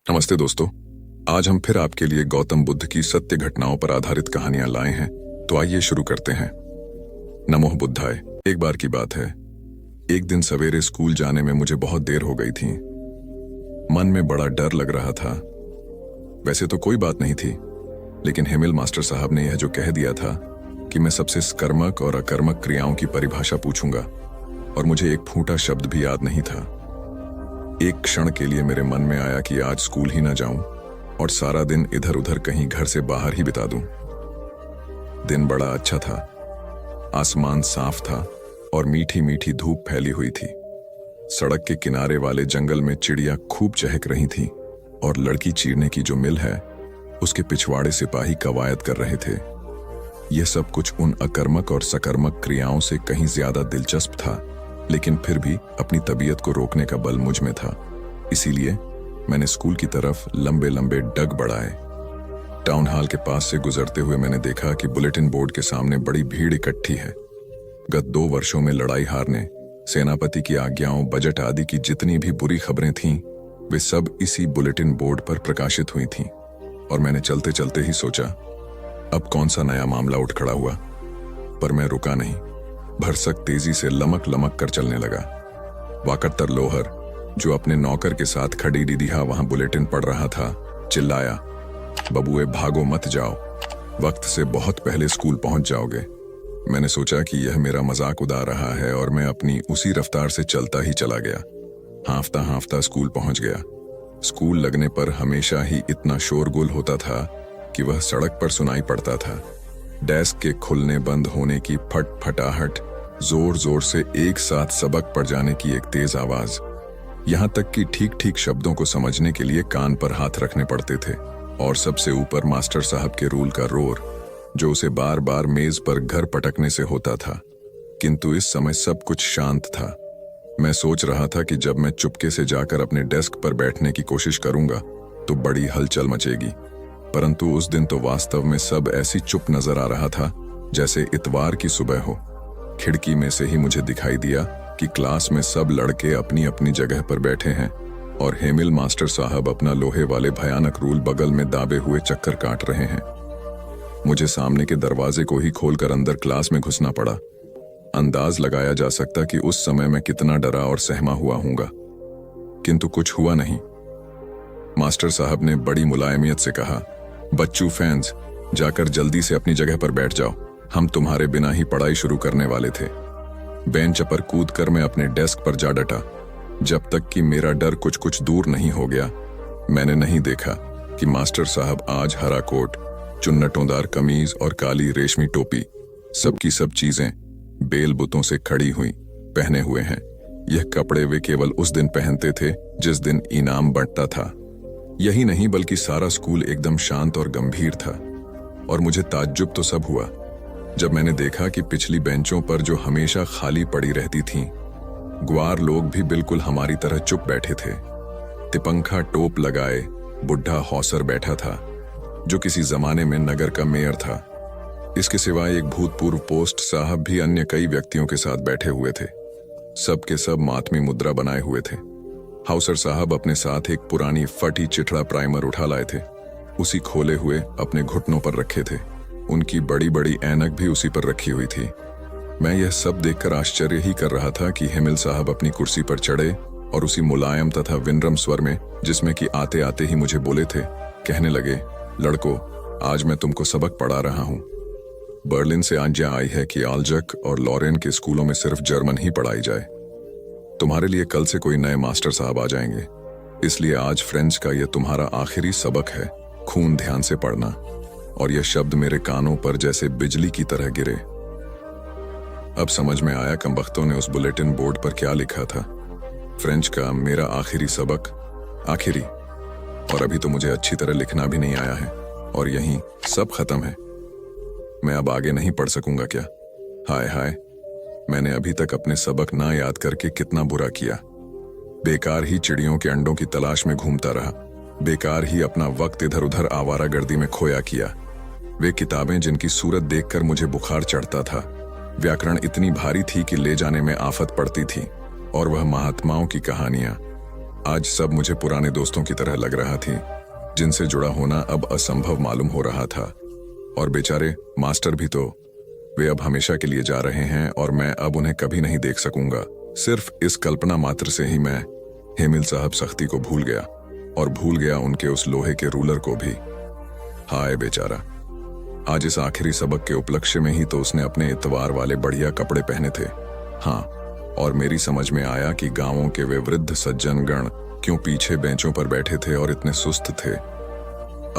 नमस्ते दोस्तों। आज हम फिर आपके लिए गौतम बुद्ध की सत्य घटनाओं पर आधारित कहानियां लाए हैं। तो आइए शुरू करते हैं। नमो बुद्धाय। एक बार की बात है, एक दिन सवेरे स्कूल जाने में मुझे बहुत देर हो गई थी। मन में बड़ा डर लग रहा था। वैसे तो कोई बात नहीं थी, लेकिन हेमिल मास्टर साहब ने यह जो कह दिया था कि मैं सबसे कर्मक और अकर्मक क्रियाओं की परिभाषा पूछूंगा, और मुझे एक फूटा शब्द भी याद नहीं था। एक क्षण के लिए मेरे मन में आया कि आज स्कूल ही ना जाऊं और सारा दिन इधर उधर कहीं घर से बाहर ही बिता दूं। दिन बड़ा अच्छा था, आसमान साफ था और मीठी मीठी धूप फैली हुई थी। सड़क के किनारे वाले जंगल में चिड़िया खूब चहक रही थी और लड़की चीरने की जो मिल है उसके पिछवाड़े सिपाही कवायद कर रहे थे। यह सब कुछ उन अकर्मक और सकर्मक क्रियाओं से कहीं ज्यादा दिलचस्प था, लेकिन फिर भी अपनी तबीयत को रोकने का बल मुझ में था। इसीलिए मैंने स्कूल की तरफ लंबे लंबे डग बढ़ाए। टाउन हॉल के पास से गुजरते हुए मैंने देखा कि बुलेटिन बोर्ड के सामने बड़ी भीड़ इकट्ठी है। गत 2 वर्षों में लड़ाई हारने, सेनापति की आज्ञाओं, बजट आदि की जितनी भी बुरी खबरें थीं, वे सब इसी बुलेटिन बोर्ड पर प्रकाशित हुई थीं। और मैंने चलते चलते ही सोचा, अब कौन सा नया मामला उठ खड़ा हुआ। पर मैं रुका नहीं, भरसक तेजी से लमक लमक कर चलने लगा। वाकत्तर लोहर, जो अपने नौकर के साथ खड़ी दीदिहा वहां बुलेटिन पढ़ रहा था, चिल्लाया, बबुए भागो मत जाओ, वक्त से बहुत पहले स्कूल पहुंच जाओगे। मैंने सोचा कि यह मेरा मजाक उड़ा रहा है और मैं अपनी उसी रफ्तार से चलता ही चला गया। हांफता हांफता स्कूल पहुंच गया। स्कूल लगने पर हमेशा ही इतना शोरगुल होता था कि वह सड़क पर सुनाई पड़ता था। डेस्क के खुलने बंद होने की फटाहट, जोर जोर से एक साथ सबक पड़ जाने की एक तेज आवाज, यहां तक कि ठीक ठीक शब्दों को समझने के लिए कान पर हाथ रखने पड़ते थे। और सबसे ऊपर मास्टर साहब के रूल का रोर, जो उसे बार बार मेज पर घर पटकने से होता था। किंतु इस समय सब कुछ शांत था। मैं सोच रहा था कि जब मैं चुपके से जाकर अपने डेस्क पर बैठने की कोशिश करूंगा तो बड़ी हलचल मचेगी। परंतु उस दिन तो वास्तव में सब ऐसी चुप नजर आ रहा था जैसे इतवार की सुबह हो। खिड़की में से ही मुझे दिखाई दिया कि क्लास में सब लड़के अपनी अपनी जगह पर बैठे हैं और हेमिल मास्टर साहब अपना लोहे वाले भयानक रूल बगल में दाबे हुए चक्कर काट रहे हैं। मुझे सामने के दरवाजे को ही खोलकर अंदर क्लास में घुसना पड़ा। अंदाज लगाया जा सकता कि उस समय मैं कितना डरा और सहमा हुआ हूंगा, किंतु कुछ हुआ नहीं। मास्टर साहब ने बड़ी मुलायमियत से कहा, बच्चू फैंस, जाकर जल्दी से अपनी जगह पर बैठ जाओ, हम तुम्हारे बिना ही पढ़ाई शुरू करने वाले थे। बेंच पर कूदकर मैं अपने डेस्क पर जा डटा। जब तक कि मेरा डर कुछ कुछ दूर नहीं हो गया, मैंने नहीं देखा कि मास्टर साहब आज हरा कोट, चुन्नटोंदार कमीज और काली रेशमी टोपी, सबकी सब चीजें बेल बुतों से खड़ी हुई पहने हुए हैं। यह कपड़े वे केवल उस दिन पहनते थे जिस दिन इनाम बंटता था। यही नहीं बल्कि सारा स्कूल एकदम शांत और गंभीर था। और मुझे ताज्जुब तो सब हुआ जब मैंने देखा कि पिछली बेंचों पर जो हमेशा खाली पड़ी रहती थीं, ग्वार लोग भी बिल्कुल हमारी तरह चुप बैठे थे। तिपंखा टोप लगाए बुढ़ा हौसर बैठा था, जो किसी जमाने में नगर का मेयर था। इसके सिवाय एक भूतपूर्व पोस्ट साहब भी अन्य कई व्यक्तियों के साथ बैठे हुए थे। सब के सब मातमी मुद्रा बनाए हुए थे। हाउसर साहब अपने साथ एक पुरानी फटी चिठड़ा प्राइमर उठा लाए थे। उसी खोले हुए अपने घुटनों पर रखे थे। उनकी बड़ी बड़ी ऐनक भी उसी पर रखी हुई थी। मैं यह सब देखकर आश्चर्य ही कर रहा था कि हेमिल साहब अपनी कुर्सी पर चढ़े और उसी मुलायम तथा विनम्र स्वर में, जिसमें कि आते आते ही मुझे बोले थे, कहने लगे, लड़कों, आज मैं तुमको सबक पढ़ा रहा हूं। बर्लिन से आज्ञा आई है कि आल्जक और लॉरेन के स्कूलों में सिर्फ जर्मन ही पढ़ाई जाए। तुम्हारे लिए कल से कोई नए मास्टर साहब आ जाएंगे, इसलिए आज फ्रेंच का यह तुम्हारा आखिरी सबक है। खून ध्यान से पढ़ना। और यह शब्द मेरे कानों पर जैसे बिजली की तरह गिरे। अब समझ में आया कमबख्तों ने उस बुलेटिन बोर्ड पर क्या लिखा था। फ्रेंच का मेरा आखिरी सबक, आखिरी। और अभी तो मुझे अच्छी तरह लिखना भी नहीं आया है और यहीं सब खत्म है। मैं अब आगे नहीं पढ़ सकूंगा क्या? हाय हाय, मैंने अभी तक अपने सबक ना याद करके कितना बुरा किया। बेकार ही चिड़ियों के अंडों की तलाश में घूमता रहा, बेकार ही अपना वक्त इधर उधर आवारागर्दी में खोया किया। वे किताबें जिनकी सूरत देखकर मुझे बुखार चढ़ता था, व्याकरण इतनी भारी थी कि ले जाने में आफत पड़ती थी, और वह महात्माओं की कहानियां, आज सब मुझे पुराने दोस्तों की तरह लग रहा थी, जिनसे जुड़ा होना अब असंभव मालूम हो रहा था। और बेचारे मास्टर भी तो, वे अब हमेशा के लिए जा रहे हैं और मैं अब उन्हें कभी नहीं देख सकूंगा। सिर्फ इस कल्पना मात्र से ही मैं हेमिल साहब सख्ती को भूल गया और भूल गया उनके उस लोहे के रूलर को भी। हाय बेचारा, आज इस आखिरी सबक के उपलक्ष्य में ही तो उसने अपने इतवार वाले बढ़िया कपड़े पहने थे। हाँ, और मेरी समझ में आया कि गांवों के वे वृद्ध सज्जन गण क्यों पीछे बेंचों पर बैठे थे और इतने सुस्त थे।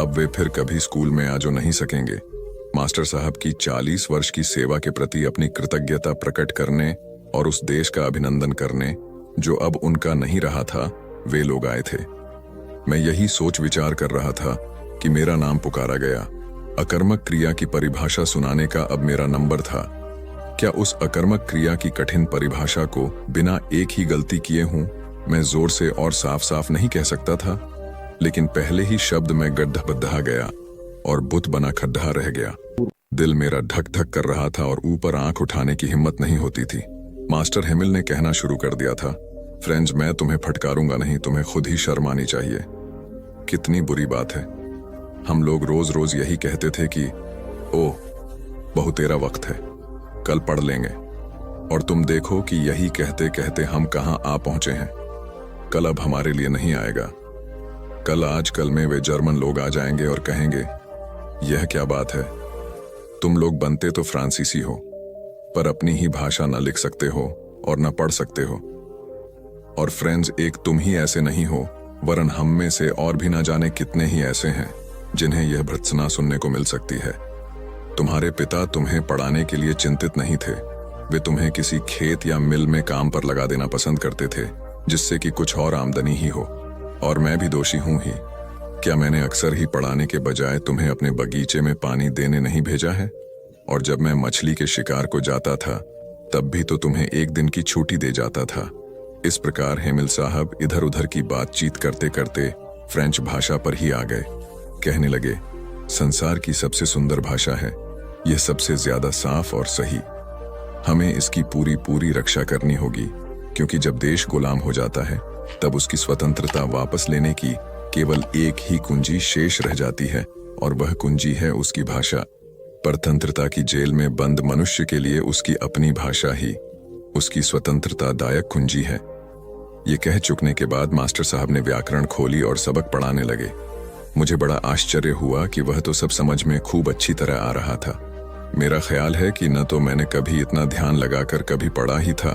अब वे फिर कभी स्कूल में आ जो नहीं सकेंगे। मास्टर साहब की 40 वर्ष की सेवा के प्रति अपनी कृतज्ञता प्रकट करने और उस देश का अभिनंदन करने जो अब उनका नहीं रहा था, वे लोग आए थे। मैं यही सोच विचार कर रहा था कि मेरा नाम पुकारा गया। अकर्मक क्रिया की परिभाषा सुनाने का अब मेरा नंबर था। क्या उस अकर्मक क्रिया की कठिन परिभाषा को बिना एक ही गलती किए हूं मैं जोर से और साफ साफ नहीं कह सकता था, लेकिन पहले ही शब्द में गड्ढा बद्धा गया और बुत बना खड्डा रह गया। दिल मेरा धक धक कर रहा था और ऊपर आंख उठाने की हिम्मत नहीं होती थी। मास्टर हेमिल ने कहना शुरू कर दिया था, फ्रेंड्स, मैं तुम्हें फटकारूंगा नहीं, तुम्हें खुद ही शर्म आनी चाहिए। कितनी बुरी बात है। हम लोग रोज रोज यही कहते थे कि ओह बहुतेरा वक्त है, कल पढ़ लेंगे, और तुम देखो कि यही कहते कहते हम कहां आ पहुंचे हैं। कल अब हमारे लिए नहीं आएगा। कल आजकल में वे जर्मन लोग आ जाएंगे और कहेंगे, यह क्या बात है, तुम लोग बनते तो फ्रांसीसी हो पर अपनी ही भाषा न लिख सकते हो और न पढ़ सकते हो। और फ्रेंड्स, एक तुम ही ऐसे नहीं हो, वरन हम में से और भी ना जाने कितने ही ऐसे हैं जिन्हें यह भर्त्सना सुनने को मिल सकती है। तुम्हारे पिता तुम्हें पढ़ाने के लिए चिंतित नहीं थे, वे तुम्हें किसी खेत या मिल में काम पर लगा देना पसंद करते थे जिससे कि कुछ और आमदनी ही हो। और मैं भी दोषी हूं ही। क्या मैंने अक्सर ही पढ़ाने के बजाय तुम्हें अपने बगीचे में पानी देने नहीं भेजा है? और जब मैं मछली के शिकार को जाता था तब भी तो तुम्हें एक दिन की छुट्टी दे जाता था। इस प्रकार हेमिल साहब इधर उधर की बातचीत करते करते फ्रेंच भाषा पर ही आ गए। कहने लगे, संसार की सबसे सुंदर भाषा है, यह सबसे ज्यादा साफ और सही। हमें इसकी पूरी पूरी रक्षा करनी होगी, क्योंकि जब देश गुलाम हो जाता है तब उसकी स्वतंत्रता वापस लेने की केवल एक ही कुंजी शेष रह जाती है, और वह कुंजी है उसकी भाषा। परतंत्रता की जेल में बंद मनुष्य के लिए उसकी अपनी भाषा ही उसकी स्वतंत्रता दायक कुंजी है। ये कह चुकने के बाद मास्टर साहब ने व्याकरण खोली और सबक पढ़ाने लगे। मुझे बड़ा आश्चर्य हुआ कि वह तो सब समझ में खूब अच्छी तरह आ रहा था। मेरा ख्याल है कि न तो मैंने कभी इतना ध्यान लगाकर कभी पढ़ा ही था,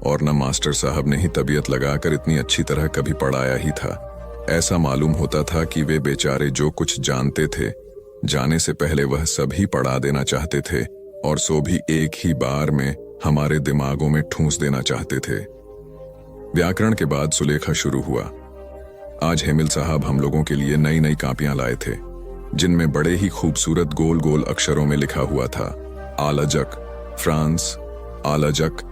और न मास्टर साहब ने ही तबीयत लगाकर इतनी अच्छी तरह कभी पढ़ाया ही था। ऐसा मालूम होता था कि वे बेचारे जो कुछ जानते थे, जाने से पहले वह सभी पढ़ा देना चाहते थे, और सो भी एक ही बार में हमारे दिमागों में ठूंस देना चाहते थे। व्याकरण के बाद सुलेखा शुरू हुआ। आज हेमिल साहब हम लोगों के लिए नई नई कापियां लाए थे, जिनमें बड़े ही खूबसूरत गोल गोल अक्षरों में लिखा हुआ था, आलजक, फ्रांस, आलजक।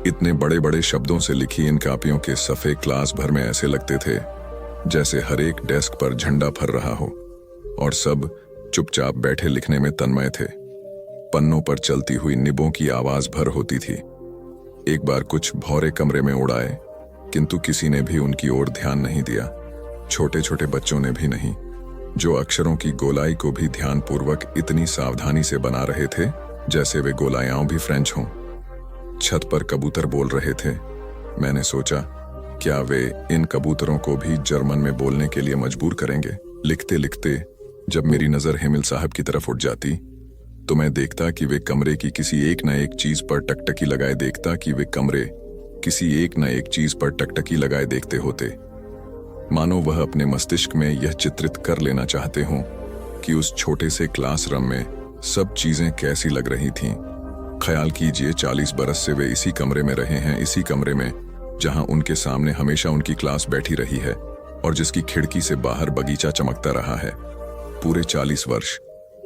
इतने बड़े बड़े शब्दों से लिखी इन कापियों के सफ़े क्लास भर में ऐसे लगते थे जैसे हर एक डेस्क पर झंडा फर रहा हो, और सब चुपचाप बैठे लिखने में तन्मय थे। पन्नों पर चलती हुई निबों की आवाज भर होती थी। एक बार कुछ भौरे कमरे में उड़ाए, किंतु किसी ने भी उनकी ओर ध्यान नहीं दिया, छोटे छोटे बच्चों ने भी नहीं, जो अक्षरों की गोलाई को भी ध्यानपूर्वक इतनी सावधानी से बना रहे थे जैसे वे गोलायां भी फ्रेंच हों। छत पर कबूतर बोल रहे थे। मैंने सोचा, क्या वे इन कबूतरों को भी जर्मन में बोलने के लिए मजबूर करेंगे? लिखते लिखते जब मेरी नजर हेमिल साहब की तरफ उठ जाती तो मैं देखता कि वे कमरे की किसी एक न एक चीज पर टकटकी लगाए देखते होते, मानो वह अपने मस्तिष्क में यह चित्रित कर लेना चाहते हों कि उस छोटे से क्लासरूम में सब चीजें कैसी लग रही थीं। ख्याल कीजिए, 40 बरस से वे इसी कमरे में रहे हैं, इसी कमरे में जहां उनके सामने हमेशा उनकी क्लास बैठी रही है और जिसकी खिड़की से बाहर बगीचा चमकता रहा है। पूरे 40 वर्ष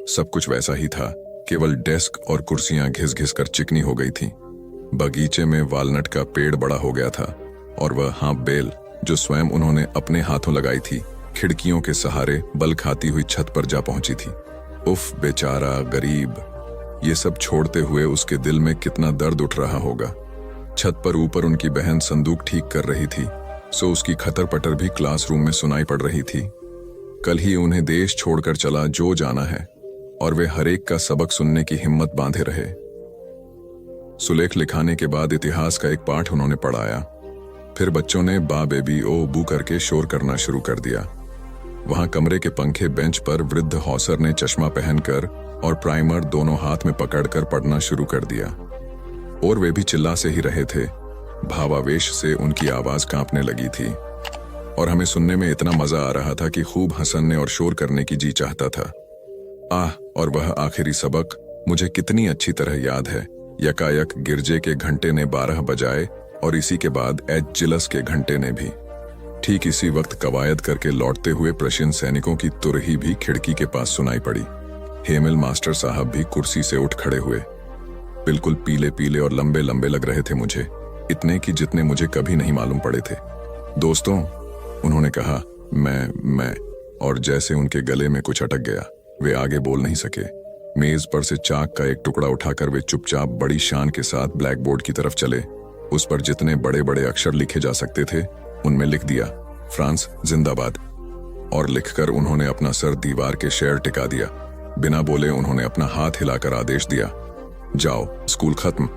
सब कुछ वैसा ही था, केवल डेस्क और कुर्सियां घिस घिस कर चिकनी हो गई थीं। बगीचे में वालनट का पेड़ बड़ा हो गया था, और वह हाँप बेल जो स्वयं उन्होंने अपने हाथों लगाई थी, खिड़कियों के सहारे बल खाती हुई छत पर जा पहुंची थी। उफ, बेचारा गरीब। ये सब छोड़ते हुए उसके दिल में कितना दर्द उठ रहा होगा। छत पर ऊपर उनकी बहन संदूक ठीक कर रही थी। सो उसकी खतर पटर भी क्लासरूम में सुनाई पड़ रही थी। कल ही उन्हें देश छोड़कर चला जो जाना है, और वे हरेक का सबक सुनने की हिम्मत बांधे रहे। सुलेख लिखाने के बाद इतिहास का एक पाठ उन्होंने पढ़ाया। फिर बच्चों ने बा बेबी ओ बू करके शोर करना शुरू कर दिया। वहां कमरे के पंखे बेंच पर वृद्ध हौसर ने चश्मा पहनकर और प्राइमर दोनों हाथ में पकड़कर पढ़ना शुरू कर दिया, और वे भी चिल्ला से ही रहे थे। भावावेश से उनकी आवाज कांपने लगी थी, और हमें सुनने में इतना मजा आ रहा था कि खूब हंसने और शोर करने की जी चाहता था। और वह आखिरी सबक मुझे कितनी अच्छी तरह याद है। यकायक गिरजे के घंटे ने 12 बजाए, और इसी के बाद एजिलस के घंटे ने भी। ठीक इसी वक्त कवायद करके लौटते हुए प्रशियन सैनिकों की तुरही भी खिड़की के पास सुनाई पड़ी। हेमिल मास्टर साहब भी कुर्सी से उठ खड़े हुए। बिल्कुल पीले पीले और लंबे लंबे लग रहे थे मुझे, इतने कि जितने मुझे कभी नहीं मालूम पड़े थे। दोस्तों, उन्होंने कहा, मैं और जैसे उनके गले में कुछ अटक गया, वे आगे बोल नहीं सके। मेज पर से चाक का एक टुकड़ा उठाकर वे चुपचाप बड़ी शान के साथ ब्लैक बोर्ड की तरफ चले। उस पर जितने बड़े बड़े अक्षर लिखे जा सकते थे उनमें लिख दिया, फ्रांस जिंदाबाद। और लिखकर उन्होंने अपना सर दीवार के शेर टिका दिया। बिना बोले उन्होंने अपना हाथ हिलाकर आदेश दिया, जाओ, स्कूल खत्म।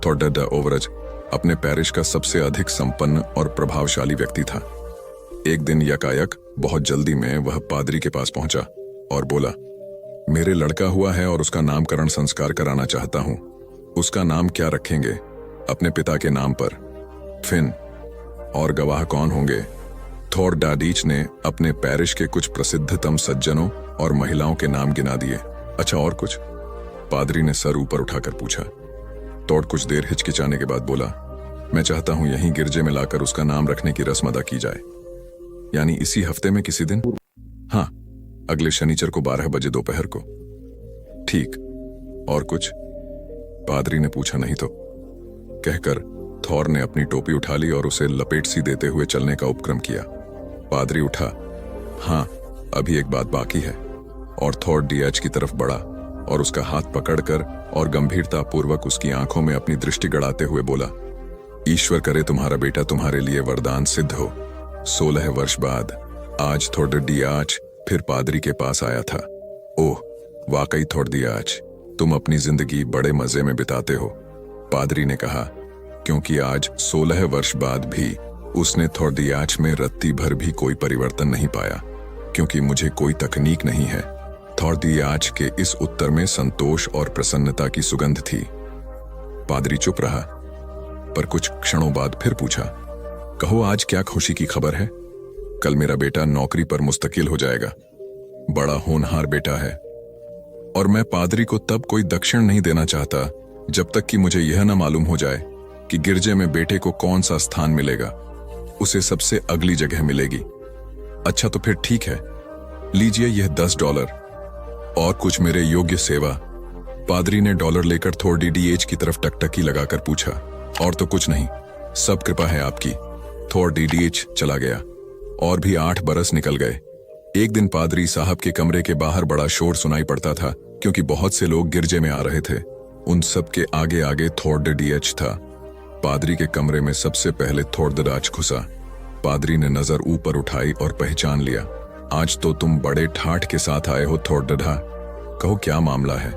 थॉर्डर ओवरज अपने पैरिश का सबसे अधिक संपन्न और प्रभावशाली व्यक्ति था। एक दिन यकायक बहुत जल्दी में वह पादरी के पास पहुंचा और बोला, मेरे लड़का हुआ है और उसका नामकरण संस्कार कराना चाहता हूं। उसका नाम क्या रखेंगे? अपने पिता के नाम पर, फिन। और गवाह कौन होंगे? थॉर डाडीच ने अपने पैरिश के कुछ प्रसिद्धतम सज्जनों और महिलाओं के नाम गिना दिए। अच्छा, और कुछ? पादरी ने सर ऊपर उठाकर पूछा। टॉड कुछ देर हिचकिचाने के बाद बोला, मैं चाहता हूं यहीं गिरजे में लाकर उसका नाम रखने की रस्म अदा की जाए, यानी इसी हफ्ते में किसी दिन। हाँ, अगले शनिचर को 12 बजे दोपहर को। ठीक। और कुछ? पादरी ने पूछा। नहीं तो, कहकर थॉर ने अपनी टोपी उठा ली और उसे लपेट सी देते हुए चलने का उपक्रम किया। पादरी उठा। हाँ, अभी एक बात बाकी है। और थॉर डीएच की तरफ बढ़ा और उसका हाथ पकड़कर और गंभीरता पूर्वक उसकी आंखों में अपनी दृष्टि गड़ाते हुए बोला, ईश्वर करे तुम्हारा बेटा तुम्हारे लिए वरदान सिद्ध हो। 16 वर्ष बाद आज थॉर डीएच फिर पादरी के पास आया था। ओह, वाकई थॉर डीएच, तुम अपनी जिंदगी बड़े मजे में बिताते हो, पादरी ने कहा, क्योंकि आज 16 वर्ष बाद भी उसने थॉर डीएच में रत्ती भर भी कोई परिवर्तन नहीं पाया, क्योंकि मुझे कोई तकनीक नहीं है। थॉर डीएच के इस उत्तर में संतोष और प्रसन्नता की सुगंध थी। पादरी चुप रहा, पर कुछ क्षणों बाद फिर पूछा, कहो आज क्या खुशी की खबर है? कल मेरा बेटा नौकरी पर मुस्तकिल हो जाएगा। बड़ा होनहार बेटा है, और मैं पादरी को तब कोई दक्षिण नहीं देना चाहता जब तक कि मुझे यह न मालूम हो जाए कि गिरजे में बेटे को कौन सा स्थान मिलेगा। उसे सबसे अगली जगह मिलेगी। अच्छा, तो फिर ठीक है, लीजिए यह $10 और कुछ मेरे योग्य सेवा। पादरी ने डॉलर लेकर थॉर डीएच की तरफ टकटकी लगाकर पूछा। और तो कुछ नहीं, सब कृपा है आपकी। थॉर डीएच चला गया और भी 8 बरस निकल गए। एक दिन पादरी साहब के कमरे के बाहर बड़ा शोर सुनाई पड़ता था, क्योंकि बहुत से लोग गिरजे में आ रहे थे। उन सब के आगे आगे थॉर डीएच था। पादरी के कमरे में सबसे पहले थॉर डीएच घुसा। पादरी ने नजर ऊपर उठाई और पहचान लिया। आज तो तुम बड़े ठाठ के साथ आए हो थॉर डीएच, कहो क्या मामला है?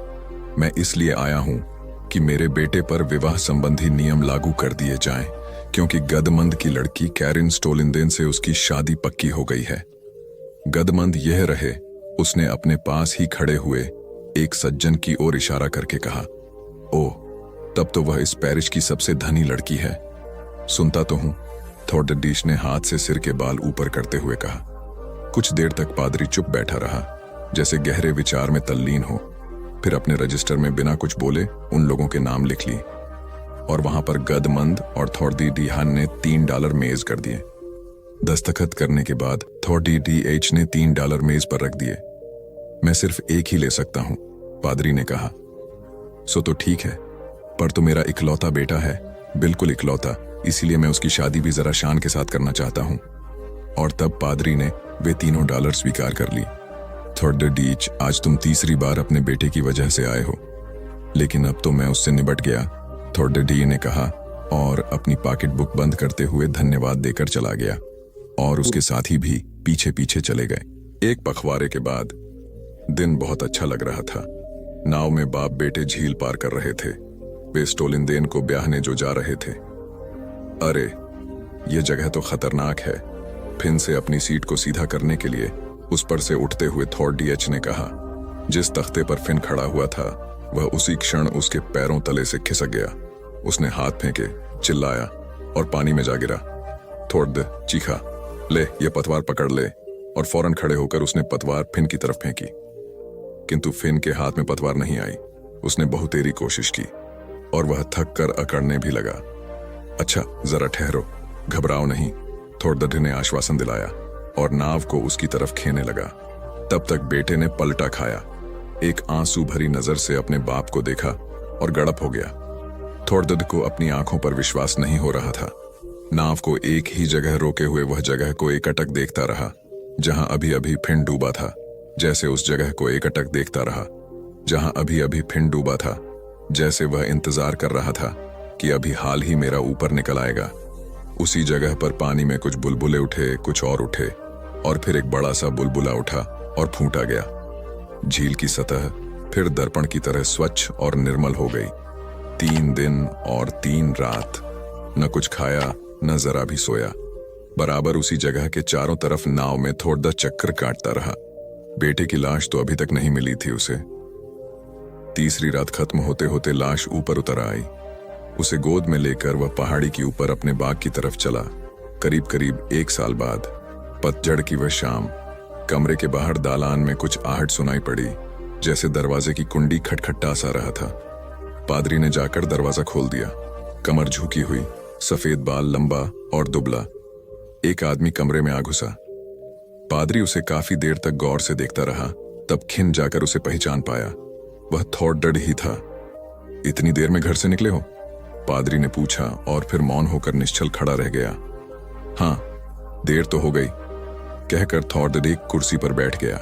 मैं इसलिए आया हूं कि मेरे बेटे पर विवाह संबंधी नियम लागू कर दिए जाएं, क्योंकि गदमंद की लड़की कैरिन स्टोलिंदेन से उसकी शादी पक्की हो गई है। गदमंद यह रहे, उसने अपने पास ही खड़े हुए एक सज्जन की ओर इशारा करके कहा। ओह, तब तो वह इस पैरिश की सबसे धनी लड़की है। सुनता तो हूं, थॉर डीएच ने हाथ से सिर के बाल ऊपर करते हुए कहा। कुछ देर तक पादरी चुप बैठा रहा, जैसे गहरे विचार में तल्लीन हो। फिर अपने रजिस्टर में बिना कुछ बोले उन लोगों के नाम लिख लिए, और वहां पर गदमंद और थॉर डीएच ने $3 मेज कर दिए। दस्तखत करने के बाद थॉर डीएच ने $3 मेज पर रख दिए। मैं सिर्फ एक ही ले सकता हूं, पादरी ने कहा। सो तो ठीक है, पर तो मेरा इकलौता बेटा है, बिल्कुल इकलौता, इसीलिए मैं उसकी शादी भी जरा शान के साथ करना चाहता हूं। और तब पादरी ने वे $3 स्वीकार कर ली। थॉर डीएच, आज तुम तीसरी बार अपने बेटे की वजह से आए हो, लेकिन अब तो मैं उससे निपट गया, थॉर डीएच ने कहा। और अपनी पॉकेट बुक बंद करते हुए धन्यवाद देकर चला गया और उसके साथी भी पीछे पीछे चले गए। एक पखवाड़े के बाद दिन बहुत अच्छा लग रहा था। नाव में बाप बेटे झील पार कर रहे थे। वे स्टोलिंदेन को ब्याहने जो जा रहे थे। अरे ये जगह तो खतरनाक है, फिन से अपनी सीट को सीधा करने के लिए उस पर से उठते हुए थॉर्ड डीएच ने कहा। जिस तख्ते पर फिन खड़ा हुआ था वह उसी क्षण उसके पैरों तले से खिसक गया। उसने हाथ फेंके, चिल्लाया और पानी में जा गिरा। थॉर्ड चीखा, ले ये पतवार पकड़ ले, और फौरन खड़े होकर उसने पतवार फिन की तरफ फेंकी। किंतु फिन के हाथ में पतवार नहीं आई। उसने बहुतेरी कोशिश की और वह थक कर अकड़ने भी लगा। अच्छा जरा ठहरो, घबराओ नहीं, थॉर्ड ने आश्वासन दिलाया और नाव को उसकी तरफ खेने लगा। तब तक बेटे ने पलटा खाया, एक आंसू भरी नजर से अपने बाप को देखा और गड़प हो गया। थॉर्ड को अपनी आंखों पर विश्वास नहीं हो रहा था। नाव को एक ही जगह रोके हुए वह जगह को एकटक देखता रहा जहां अभी अभी फिन डूबा था, जैसे उस जगह को एकटक देखता रहा जहां अभी अभी फिन डूबा था, जैसे वह इंतजार कर रहा था कि अभी हाल ही मेरा ऊपर निकल आएगा। उसी जगह पर पानी में कुछ बुलबुले उठे, कुछ और उठे, और फिर एक बड़ा सा बुलबुला उठा और फूटा गया। झील की सतह फिर दर्पण की तरह स्वच्छ और निर्मल हो गई। 3 दिन और 3 रात न कुछ खाया न जरा भी सोया। बराबर उसी जगह के चारों तरफ नाव में थोड़ा चक्कर काटता रहा। बेटे की लाश तो अभी तक नहीं मिली थी उसे। तीसरी रात खत्म होते होते लाश ऊपर उतर आई। उसे गोद में लेकर वह पहाड़ी के ऊपर अपने बाग की तरफ चला। करीब करीब 1 साल बाद पतझड़ की वह शाम, कमरे के बाहर दालान में कुछ आहट सुनाई पड़ी, जैसे दरवाजे की कुंडी खटखटा सा रहा था। पादरी ने जाकर दरवाजा खोल दिया। कमर झुकी हुई, सफेद बाल, लंबा और दुबला एक आदमी कमरे में आ घुसा। पादरी उसे काफी देर तक गौर से देखता रहा, तब खिन जाकर उसे पहचान पाया। वह थॉर्ड ही था। इतनी देर में घर से निकले हो? पादरी ने पूछा और फिर मौन होकर निश्चल खड़ा रह गया। हाँ, देर तो हो गई, कहकर थॉर्ड एक कुर्सी पर बैठ गया।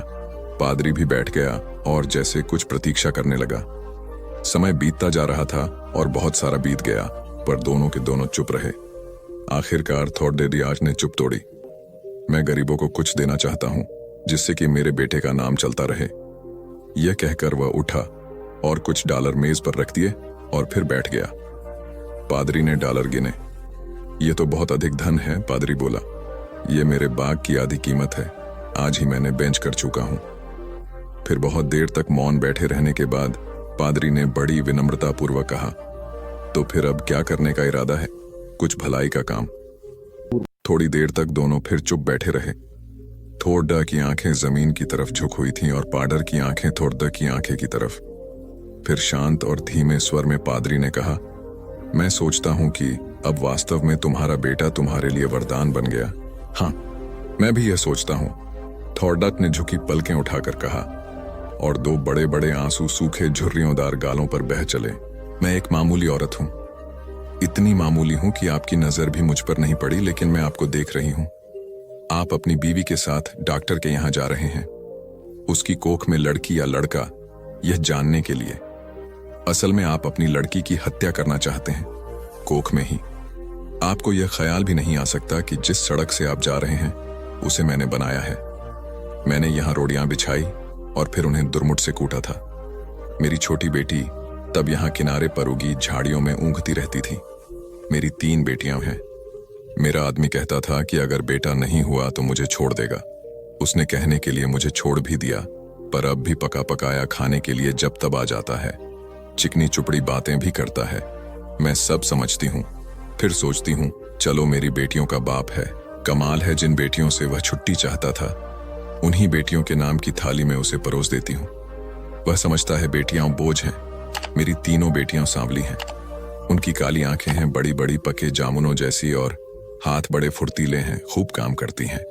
पादरी भी बैठ गया और जैसे कुछ प्रतीक्षा करने लगा। समय बीतता जा रहा था और बहुत सारा बीत गया, पर दोनों के दोनों चुप रहे। आखिरकार थॉर्ड आज ने चुप तोड़ी। मैं गरीबों को कुछ देना चाहता हूं, जिससे कि मेरे बेटे का नाम चलता रहे। यह कहकर वह उठा और कुछ डॉलर मेज पर रख दिए और फिर बैठ गया। पादरी ने डॉलर गिने। यह तो बहुत अधिक धन है, पादरी बोला। यह मेरे बाग की आधी कीमत है, आज ही मैंने बेंच कर चुका हूं। फिर बहुत देर तक मौन बैठे रहने के बाद पादरी ने बड़ी विनम्रतापूर्वक कहा, तो फिर अब क्या करने का इरादा है? कुछ भलाई का काम। थोड़ी देर तक दोनों फिर चुप बैठे रहे। थोर्डा की आंखें जमीन की तरफ झुक हुई थीं और पाडर की आंखें थोर्डा की आंखें की तरफ। फिर शांत और धीमे स्वर में पादरी ने कहा, मैं सोचता हूं कि अब वास्तव में तुम्हारा बेटा तुम्हारे लिए वरदान बन गया। हाँ, मैं भी यह सोचता हूं, थोर्डा ने झुकी पलकें उठाकर कहा, और 2 बड़े बड़े आंसू सूखे झुर्रियोंदार गालों पर बह चले। मैं एक मामूली औरत हूं, इतनी मामूली हूं कि आपकी नजर भी मुझ पर नहीं पड़ी, लेकिन मैं आपको देख रही हूं। आप अपनी बीवी के साथ डॉक्टर के यहां जा रहे हैं, उसकी कोख में लड़की या लड़का, यह जानने के लिए। असल में आप अपनी लड़की की हत्या करना चाहते हैं, कोख में ही। आपको यह ख्याल भी नहीं आ सकता कि जिस सड़क से आप जा रहे हैं उसे मैंने बनाया है। मैंने यहां रोड़ियां बिछाई और फिर उन्हें दुर्मुट से कूटा था। मेरी छोटी बेटी तब यहां किनारे पर उगी झाड़ियों में ऊँघती रहती थी। मेरी 3 बेटियां हैं। मेरा आदमी कहता था कि अगर बेटा नहीं हुआ तो मुझे छोड़ देगा। उसने कहने के लिए मुझे छोड़ भी दिया, पर अब भी पका पकाया खाने के लिए जब तब आ जाता है। चिकनी चुपड़ी बातें भी करता है। मैं सब समझती हूँ, फिर सोचती हूँ चलो मेरी बेटियों का बाप है। कमाल है, जिन बेटियों से वह छुट्टी चाहता था उन्हीं बेटियों के नाम की थाली में उसे परोस देती हूँ। वह समझता है बेटियां बोझ हैं। मेरी 3 बेटियां सांवली हैं। उनकी काली आंखें हैं बड़ी बड़ी पके जामुनों जैसी और हाथ बड़े फुर्तीले हैं, खूब काम करती हैं।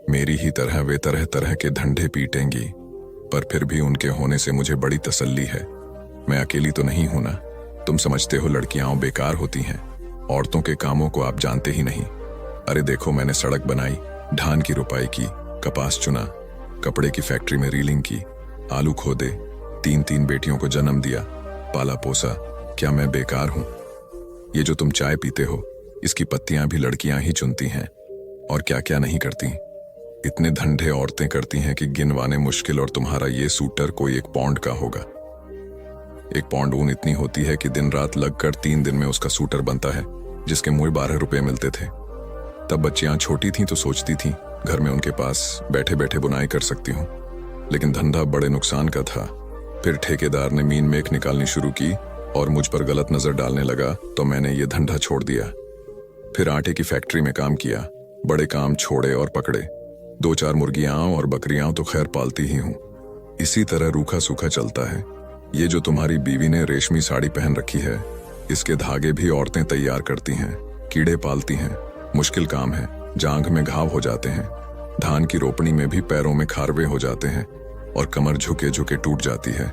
मेरी ही तरह वे तरह तरह के धंधे पीटेंगी, पर फिर भी उनके होने से मुझे बड़ी तसल्ली है। मैं अकेली तो नहीं हूं ना। तुम समझते हो लड़कियां बेकार होती हैं, औरतों के कामों को आप जानते ही नहीं। अरे देखो, मैंने सड़क बनाई, धान की रुपाई की, कपास चुना, कपड़े की फैक्ट्री में रीलिंग की, आलू खोदे, 3 बेटियों को जन्म दिया, पाला पोसा। क्या मैं बेकार हूं? ये जो तुम चाय पीते हो, इसकी पत्तियां भी लड़कियां ही चुनती हैं, और क्या क्या नहीं करती। इतने धंधे औरतें करती हैं कि गिनवाने मुश्किल, और तुम्हारा ये सूटर कोई 1 पौंड का होगा। 1 पौंड ऊन इतनी होती है कि दिन रात लगकर 3 दिन में उसका सूटर बनता है, जिसके मुँह 12 रुपए मिलते थे। तब बच्चियां छोटी थीं तो सोचती थीं घर में उनके पास बैठे बैठे बुनाई कर सकती हूँ, लेकिन धंधा बड़े नुकसान का था। फिर ठेकेदार ने मीन मेख निकालनी शुरू की और मुझ पर गलत नजर डालने लगा, तो मैंने ये धंधा छोड़ दिया। फिर आटे की फैक्ट्री में काम किया, बड़े काम छोड़े और पकड़े। 2-4 मुर्गियां और बकरियां तो खैर पालती ही हूँ। इसी तरह रूखा सूखा चलता है। ये जो तुम्हारी बीवी ने रेशमी साड़ी पहन रखी है, इसके धागे भी औरतें तैयार करती हैं, कीड़े पालती हैं। मुश्किल काम है, जांघ में घाव हो जाते हैं, धान की रोपनी में भी पैरों में खारवे हो जाते हैं और कमर झुके झुके टूट जाती है।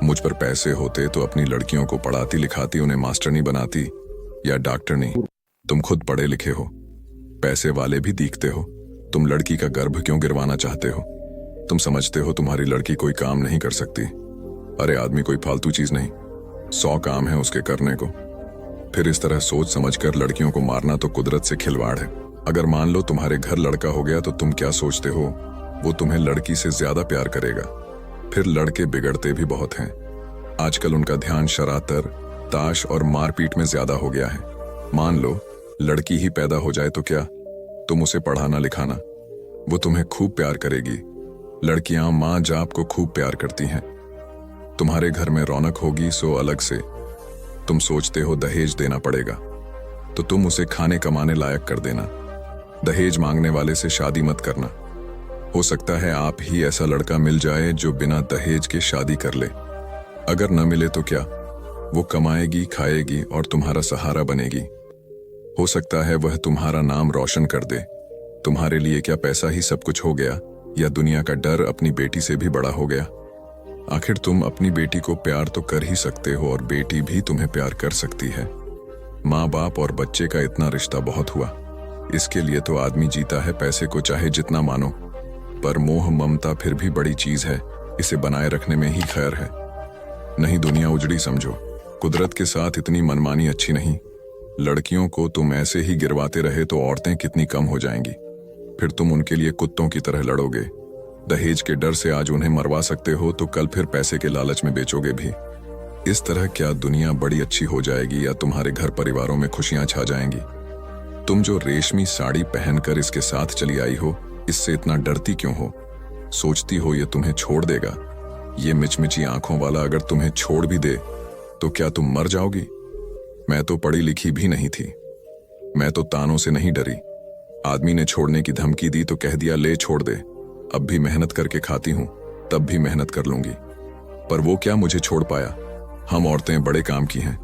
मुझ पर पैसे होते तो अपनी लड़कियों को पढ़ाती लिखाती, उन्हें मास्टरनी बनाती या डॉक्टरनी। तुम खुद पढ़े लिखे हो, पैसे वाले भी दिखते हो, तुम लड़की का गर्भ क्यों गिरवाना चाहते हो? तुम समझते हो तुम्हारी लड़की कोई काम नहीं कर सकती। अरे आदमी कोई फालतू चीज नहीं, 100 काम है उसके करने को। फिर इस तरह सोच समझकर लड़कियों को मारना तो कुदरत से खिलवाड़ है। अगर मान लो तुम्हारे घर लड़का हो गया तो तुम क्या सोचते हो, वो तुम्हें लड़की से ज्यादा प्यार करेगा। फिर लड़के बिगड़ते भी बहुत हैं। आजकल उनका ध्यान शरातर, ताश और मारपीट में ज्यादा हो गया है। मान लो लड़की ही पैदा हो जाए तो क्या, तुम उसे पढ़ाना लिखाना, वो तुम्हें खूब प्यार करेगी। लड़कियां माँ जाप को खूब प्यार करती हैं। तुम्हारे घर में रौनक होगी सो अलग से। तुम सोचते हो दहेज देना पड़ेगा, तो तुम उसे खाने कमाने लायक कर देना। दहेज मांगने वाले से शादी मत करना। हो सकता है आप ही ऐसा लड़का मिल जाए जो बिना दहेज के शादी कर ले। अगर न मिले तो क्या, वो कमाएगी, खाएगी और तुम्हारा सहारा बनेगी। हो सकता है वह तुम्हारा नाम रोशन कर दे। तुम्हारे लिए क्या पैसा ही सब कुछ हो गया, या दुनिया का डर अपनी बेटी से भी बड़ा हो गया? आखिर तुम अपनी बेटी को प्यार तो कर ही सकते हो, और बेटी भी तुम्हें प्यार कर सकती है। माँ बाप और बच्चे का इतना रिश्ता बहुत हुआ। इसके लिए तो आदमी जीता है, पैसे को चाहे जितना मानो, पर मोह ममता फिर भी बड़ी चीज है, इसे बनाए रखने में ही खैर है। नहीं दुनिया उजड़ी समझो, कुदरत के साथ इतनी मनमानी अच्छी नहीं। लड़कियों को तुम ऐसे ही गिरवाते रहे तो औरतें कितनी कम हो जाएंगी। फिर तुम उनके लिए कुत्तों की तरह लड़ोगे। दहेज के डर से आज उन्हें मरवा सकते हो तो कल फिर पैसे के लालच में बेचोगे भी। इस तरह क्या दुनिया बड़ी अच्छी हो जाएगी, या तुम्हारे घर परिवारों में खुशियां छा जाएंगी? तुम जो रेशमी साड़ी पहनकर इसके साथ चली आई हो, इससे इतना डरती क्यों हो? सोचती हो ये तुम्हें छोड़ देगा? ये मिचमिची आंखों वाला अगर तुम्हें छोड़ भी दे तो क्या तुम मर जाओगी? मैं तो पढ़ी लिखी भी नहीं थी, मैं तो तानों से नहीं डरी। आदमी ने छोड़ने की धमकी दी तो कह दिया ले छोड़ दे। अब भी मेहनत करके खाती हूं, तब भी मेहनत कर लूंगी। पर वो क्या मुझे छोड़ पाया? हम औरतें बड़े काम की हैं,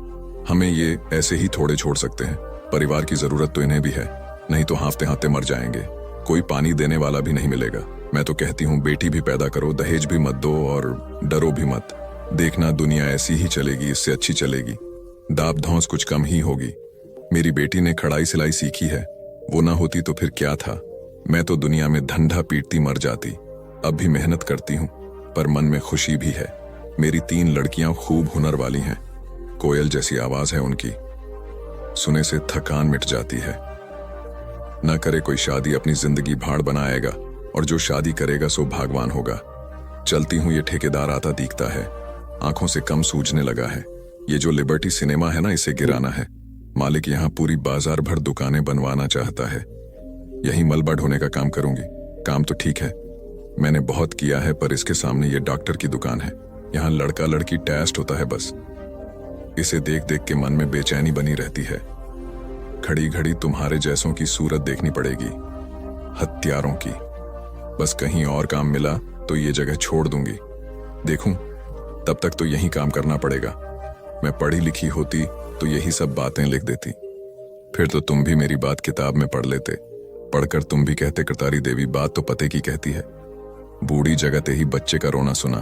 हमें ये ऐसे ही थोड़े छोड़ सकते हैं। परिवार की जरूरत तो इन्हें भी है, नहीं तो हांफते हांफते मर जाएंगे। कोई पानी देने वाला भी नहीं मिलेगा। मैं तो कहती हूँ बेटी भी पैदा करो, दहेज भी मत दो और डरो भी मत। देखना दुनिया ऐसी ही चलेगी, इससे अच्छी चलेगी। दाब धौंस कुछ कम ही होगी। मेरी बेटी ने कढ़ाई सिलाई सीखी है, वो ना होती तो फिर क्या था। मैं तो दुनिया में धंधा पीटती मर जाती। अब भी मेहनत करती हूँ, पर मन में खुशी भी है। मेरी 3 लड़कियां खूब हुनर वाली हैं, कोयल जैसी आवाज है उनकी, सुने से थकान मिट जाती है। न करे कोई शादी, अपनी जिंदगी भाड़ बनाएगा, और जो शादी करेगा सो भागवान होगा। चलती हूँ, ये ठेकेदार आता दिखता है, आंखों से कम सूझने लगा है। ये जो लिबर्टी सिनेमा है ना, इसे गिराना है। मालिक यहाँ पूरी बाजार भर दुकानें बनवाना चाहता है। यही मलबा ढोने का काम करूंगी। काम तो ठीक है, मैंने बहुत किया है, पर इसके सामने ये डॉक्टर की दुकान है। यहाँ लड़का लड़की टेस्ट होता है बस। इसे देख देख के मन में बेचैनी बनी रहती है। घड़ी घड़ी तुम्हारे जैसों की सूरत देखनी पड़ेगी, हत्यारों की। बस कहीं और काम मिला तो ये जगह छोड़ दूंगी। देखूं, तब तक तो यही काम करना पड़ेगा। मैं पढ़ी लिखी होती तो यही सब बातें लिख देती, फिर तो तुम भी मेरी बात किताब में पढ़ लेते। पढ़कर तुम भी कहते करतारी देवी बात तो पते की कहती है। बूढ़ी जगते ही बच्चे का रोना सुना,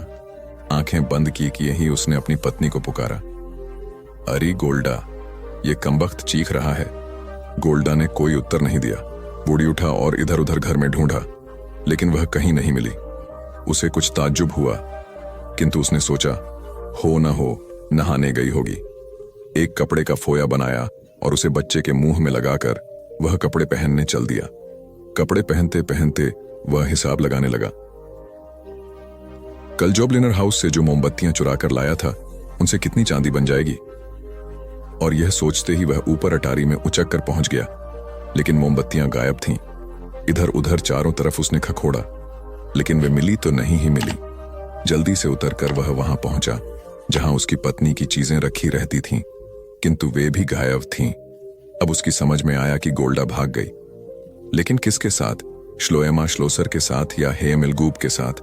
आंखें बंद किए ही उसने अपनी पत्नी को पुकारा, अरे गोल्डा। ये कमबख्त चीख रहा है। गोल्डा ने कोई उत्तर नहीं दिया। बूढ़ी उठा और इधर उधर घर में ढूंढा, लेकिन वह कहीं नहीं मिली। उसे कुछ ताज्जुब हुआ, किंतु उसने सोचा हो न हो नहाने गई होगी। एक कपड़े का फोया बनाया और उसे बच्चे के मुंह में लगाकर वह कपड़े पहनने चल दिया। कपड़े पहनते पहनते वह हिसाब लगाने लगा। कल जॉब लिनर हाउस से जो मोमबत्तियां चुरा कर लाया था उनसे कितनी चांदी बन जाएगी, और यह सोचते ही वह ऊपर अटारी में उचक कर पहुंच गया। लेकिन मोमबत्तियां गायब थीं। इधर उधर चारों तरफ उसने खखोड़ा, लेकिन वे मिली तो नहीं ही मिली। जल्दी से उतरकर वह वहां पहुंचा जहां उसकी पत्नी की चीजें रखी रहती थीं, किंतु वे भी गायब थीं। अब उसकी समझ में आया कि गोल्डा भाग गई, लेकिन किसके साथ? श्लोएमा श्लोसर के साथ या हे मिलगूब के साथ?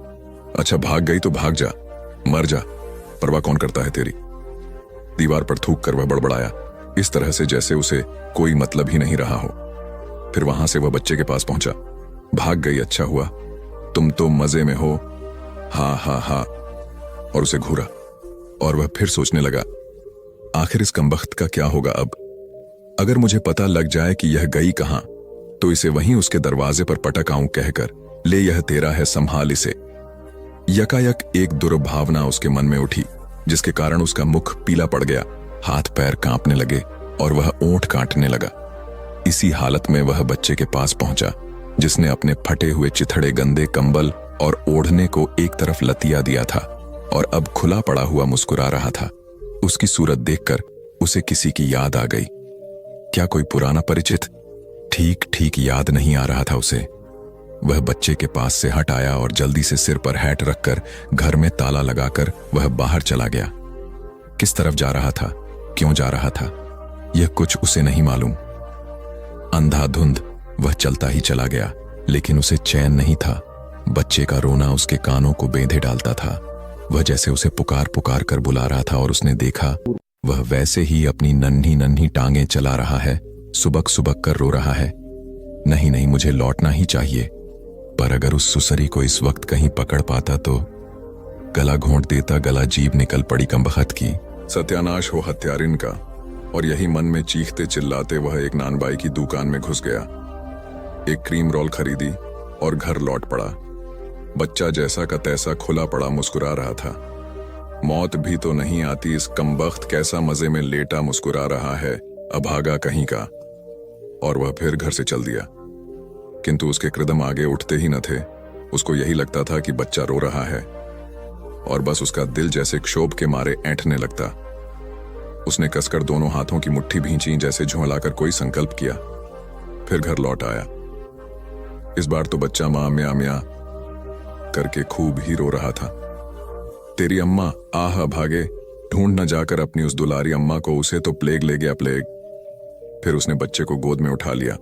अच्छा, भाग गई तो भाग जा, मर जा, परवाह कौन करता है तेरी। दीवार पर थूक कर वह बड़बड़ाया, इस तरह से जैसे उसे कोई मतलब ही नहीं रहा हो। फिर वहां से वह बच्चे के पास पहुंचा। भाग गई, अच्छा हुआ, तुम तो मजे में हो, हा हा हा, और उसे घूरा। और वह फिर सोचने लगा, आखिर इस कमबख्त का क्या होगा अब? अगर मुझे पता लग जाए कि यह गई कहां, तो इसे वहीं उसके दरवाजे पर पटक आऊं कहकर, ले यह तेरा है, संभाल इसे। यकायक एक दुर्भावना उसके मन में उठी, जिसके कारण उसका मुख पीला पड़ गया, हाथ पैर कांपने लगे और वह ओंठ काटने लगा। इसी हालत में वह बच्चे के पास पहुंचा, जिसने अपने फटे हुए चिथड़े गंदे कंबल और ओढ़ने को एक तरफ लतिया दिया था और अब खुला पड़ा हुआ मुस्कुरा रहा था। उसकी सूरत देखकर उसे किसी की याद आ गई। क्या कोई पुराना परिचित? ठीक ठीक याद नहीं आ रहा था उसे। वह बच्चे के पास से हट आया और जल्दी से सिर पर हैट रखकर घर में ताला लगाकर वह बाहर चला गया। किस तरफ जा रहा था, क्यों जा रहा था, यह कुछ उसे नहीं मालूम। अंधाधुंध वह चलता ही चला गया, लेकिन उसे चैन नहीं था। बच्चे का रोना उसके कानों को बेंधे डालता था। वह जैसे उसे पुकार पुकार कर बुला रहा था, और उसने देखा वह वैसे ही अपनी नन्ही नन्ही टांगें चला रहा है, सुबक सुबक कर रो रहा है। नहीं नहीं, मुझे लौटना ही चाहिए। पर अगर उस सुसरी को इस वक्त कहीं पकड़ पाता तो गला घोंट देता। गला जीभ निकल पड़ी कमबख्त की। सत्यानाश हो हत्यारिन का। और यही मन में चीखते चिल्लाते वह एक नानबाई की दुकान में घुस गया, एक क्रीम रोल खरीदी और घर लौट पड़ा। बच्चा जैसा का तैसा खुला पड़ा मुस्कुरा रहा था। मौत भी तो नहीं आती, इस कमबख्त कैसा मजे में लेटा मुस्कुरा रहा है, अभागा कहीं का। और वह फिर घर से चल दिया, किंतु उसके कदम आगे उठते ही न थे। उसको यही लगता था कि बच्चा रो रहा है, और बस उसका दिल जैसे क्षोभ के मारे ऐंठने लगता। उसने कसकर दोनों हाथों की मुट्ठी भींची, जैसे झुंझलाकर कोई संकल्प किया। फिर घर लौट आया। इस बार तो बच्चा मां म्या म्या करके खूब ही रो रहा था। तेरी अम्मा, आह भागे, ढूंढ न जाकर अपनी उस दुलारी अम्मा को, उसे तो प्लेग ले गया, प्लेग। फिर उसने बच्चे को गोद में उठा लिया।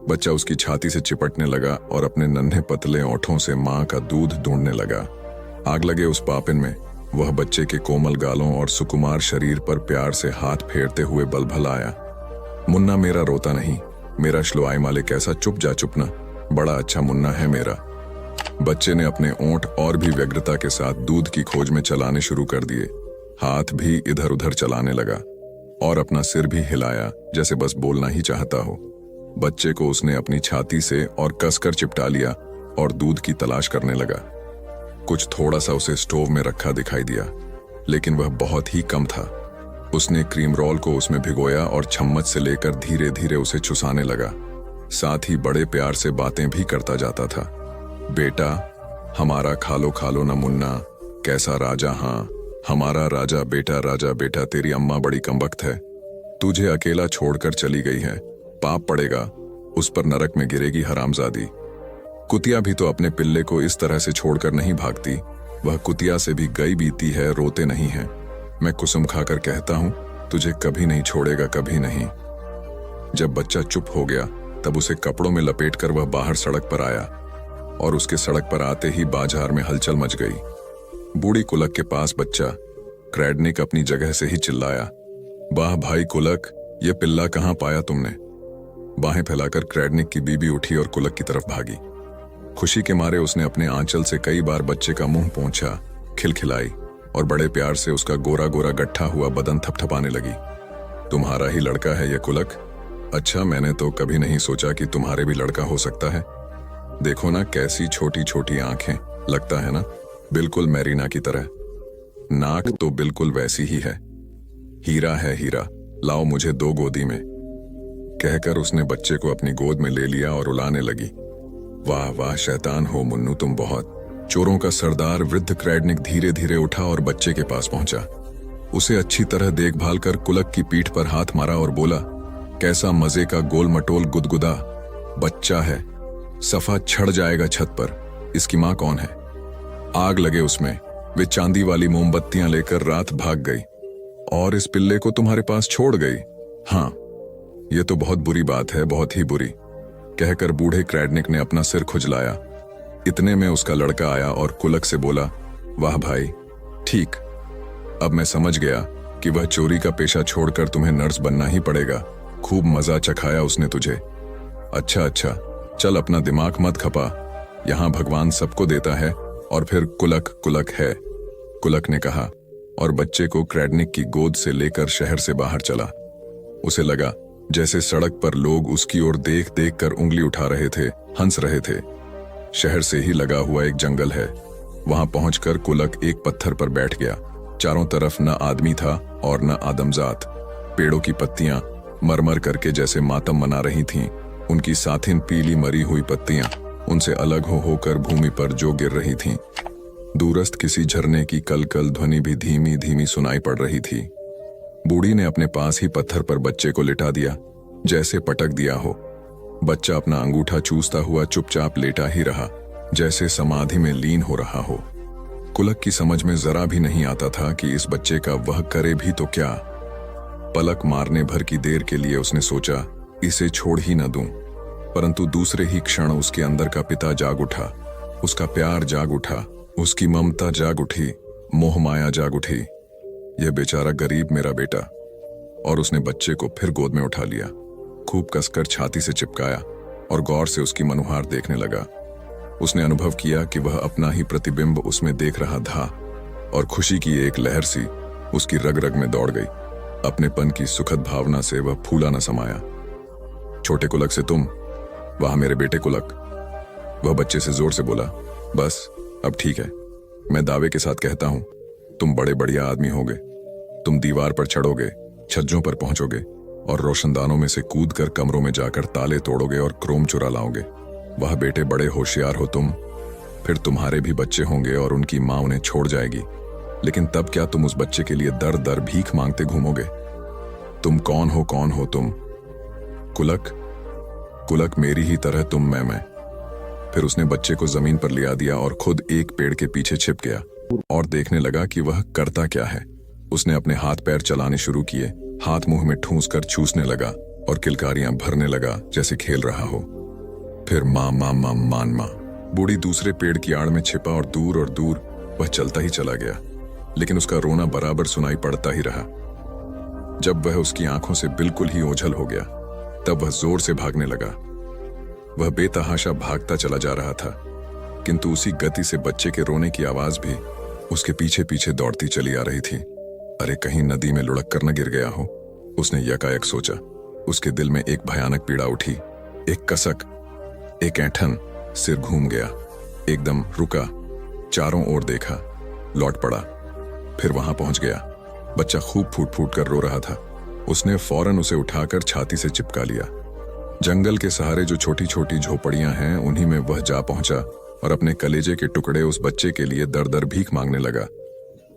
बच्चा उसकी छाती से चिपटने लगा और अपने नन्हे पतले ओंठों से मां का दूध ढूंढने लगा। आग लगे उस पापिन में, वह बच्चे के कोमल गालों और सुकुमार शरीर पर प्यार से हाथ फेरते हुए बलबल आया। मुन्ना मेरा रोता नहीं, मेरा श्लोआई मालिक कैसा चुप जा चुपना, बड़ा अच्छा मुन्ना है मेरा। बच्चे ने अपने ओंठ और भी व्यग्रता के साथ दूध की खोज में चलाने शुरू कर दिए। हाथ भी इधर उधर चलाने लगा और अपना सिर भी हिलाया, जैसे बस बोलना ही चाहता हो। बच्चे को उसने अपनी छाती से और कसकर चिपटा लिया और दूध की तलाश करने लगा। कुछ थोड़ा सा उसे स्टोव में रखा दिखाई दिया, लेकिन वह बहुत ही कम था। उसने क्रीम रोल को उसमें भिगोया और चम्मच से लेकर धीरे धीरे उसे चुसाने लगा। साथ ही बड़े प्यार से बातें भी करता जाता था। बेटा हमारा खा लो ना मुन्ना, कैसा राजा, हाँ हमारा राजा बेटा, तेरी अम्मा बड़ी कमबख्त है, तुझे अकेला छोड़कर चली गई है, पाप पड़ेगा, उस पर नरक में गिरेगी हरामजादी। कुतिया भी तो अपने पिल्ले को इस तरह से छोड़कर नहीं भागती, वह कुतिया से भी गई बीती है, रोते नहीं है। मैं कुसुम खाकर कहता हूं, तुझे कभी नहीं छोड़ेगा, कभी नहीं। जब बच्चा चुप हो गया, तब उसे कपड़ों में लपेटकर वह बाहर सड़क पर आया, और उसके सड़क पर आते ही बाजार में हलचल मच गई। बूढ़ी कुलक के पास बच्चा क्रैडनिक अपनी जगह से ही चिल्लाया, वाह भाई कुलक, ये पिल्ला कहां पाया तुमने। बाहें फैलाकर क्रैडनिक की बीबी उठी और कुलक की तरफ भागी। खुशी के मारे उसने अपने आंचल से कई बार बच्चे का मुंह पोंछा, खिलखिलाई और बड़े प्यार से उसका गोरा गोरा गट्ठा हुआ बदन थपथपाने लगी। तुम्हारा ही लड़का है यह कुलक? अच्छा, मैंने तो कभी नहीं सोचा कि तुम्हारे भी लड़का हो सकता है। देखो ना कैसी छोटी छोटी आंखें, लगता है ना बिल्कुल मैरीना की तरह। नाक तो बिल्कुल वैसी ही है। हीरा है हीरा, लाओ मुझे दो गोदी में। कहकर उसने बच्चे को अपनी गोद में ले लिया और रुलाने लगी। वाह वाह शैतान हो मुन्नू तुम बहुत। चोरों का सरदार वृद्ध क्रैडनिक धीरे धीरे उठा और बच्चे के पास पहुंचा। उसे अच्छी तरह देखभाल कर कुलक की पीठ पर हाथ मारा और बोला, कैसा मजे का गोल मटोल गुदगुदा बच्चा है, सफा छड़ जाएगा छत पर। इसकी मां कौन है? आग लगे उसमें, वे चांदी वाली मोमबत्तियां लेकर रात भाग गई और इस पिल्ले को तुम्हारे पास छोड़ गई। हाँ, ये तो बहुत बुरी बात है, बहुत ही बुरी, कहकर बूढ़े क्रैडनिक ने अपना सिर खुजलाया। इतने में उसका लड़का आया और कुलक से बोला, वाह भाई, ठीक, अब मैं समझ गया कि वह चोरी का पेशा छोड़कर तुम्हें नर्स बनना ही पड़ेगा। खूब मजा चखाया उसने तुझे। अच्छा अच्छा, चल अपना दिमाग मत खपा, यहां भगवान सबको देता है और फिर कुलक कुलक है, कुलक ने कहा और बच्चे को क्रैडनिक की गोद से लेकर शहर से बाहर चला। उसे लगा जैसे सड़क पर लोग उसकी ओर देख देख कर उंगली उठा रहे थे, हंस रहे थे। शहर से ही लगा हुआ एक जंगल है। वहां पहुंचकर कुलक एक पत्थर पर बैठ गया। चारों तरफ न आदमी था और न आदमजात। पेड़ों की पत्तियां मरमर करके जैसे मातम मना रही थीं। उनकी साथिन पीली मरी हुई पत्तियां उनसे अलग हो होकर भूमि पर जो गिर रही थीं। दूरस्थ किसी झरने की कल-कल ध्वनि भी धीमी धीमी सुनाई पड़ रही थी। बूढ़ी ने अपने पास ही पत्थर पर बच्चे को लिटा दिया, जैसे पटक दिया हो। बच्चा अपना अंगूठा चूसता हुआ चुपचाप लेटा ही रहा, जैसे समाधि में लीन हो रहा हो। कुलक की समझ में जरा भी नहीं आता था कि इस बच्चे का वह करे भी तो क्या। पलक मारने भर की देर के लिए उसने सोचा, इसे छोड़ ही न दूं, परंतु दूसरे ही क्षण उसके अंदर का पिता जाग उठा। उसका प्यार जाग उठा, उसकी ममता जाग उठी, मोह माया जाग उठी। यह बेचारा गरीब मेरा बेटा। और उसने बच्चे को फिर गोद में उठा लिया, खूब कसकर छाती से चिपकाया और गौर से उसकी मनुहार देखने लगा। उसने अनुभव किया कि वह अपना ही प्रतिबिंब उसमें देख रहा था और खुशी की एक लहर सी उसकी रग रग में दौड़ गई। अपनेपन की सुखद भावना से वह फूला न समाया। छोटे कुलक से तुम, वहां मेरे बेटे कुलक, वह बच्चे से जोर से बोला। बस अब ठीक है, मैं दावे के साथ कहता हूं, तुम बड़े बढ़िया आदमी होगे। तुम दीवार पर चढ़ोगे, छज्जों पर पहुंचोगे और रोशनदानों में से कूदकर कमरों में जाकर ताले तोड़ोगे और क्रोम चुरा लाओगे। वह बेटे बड़े होशियार हो तुम। फिर तुम्हारे भी बच्चे होंगे और उनकी मां उन्हें छोड़ जाएगी, लेकिन तब क्या तुम उस बच्चे के लिए दर दर भीख मांगते घूमोगे? तुम कौन हो तुम? कुलक, कुलक मेरी ही तरह तुम मैं। फिर उसने बच्चे को जमीन पर लिया दिया और खुद एक पेड़ के पीछे छिप गया और देखने लगा कि वह करता क्या है। उसने अपने हाथ पैर चलाने शुरू किए, हाथ मुंह में ठूंस कर चूसने लगा और किलकारियां भरने लगा जैसे खेल रहा हो। फिर मां मां मां मान मां। बूढ़ी दूसरे पेड़ की आड़ में छिपा और दूर वह चलता ही चला गया, लेकिन उसका रोना बराबर सुनाई पड़ता ही रहा। जब वह उसकी आंखों से बिल्कुल ही ओझल हो गया, तब वह जोर से भागने लगा। वह बेतहाशा भागता चला जा रहा था, किंतु उसी गति से बच्चे के रोने की आवाज भी उसके पीछे पीछे दौड़ती चली आ रही थी। अरे कहीं नदी में लुढ़क कर न गिर गया हो, उसने यकायक सोचा। उसके दिल में एक भयानक पीड़ा उठी, एक कसक, एक ऐंठन। सिर घूम गया, एकदम रुका, चारों ओर देखा, लौट पड़ा, फिर वहां पहुंच गया। बच्चा खूब फूट फूट कर रो रहा था। उसने फौरन उसे उठाकर छाती से चिपका लिया। जंगल के सहारे जो छोटी छोटी झोपड़ियां हैं, उन्हीं में वह जा पहुंचा और अपने कलेजे के टुकड़े उस बच्चे के लिए दर दर भीख मांगने लगा।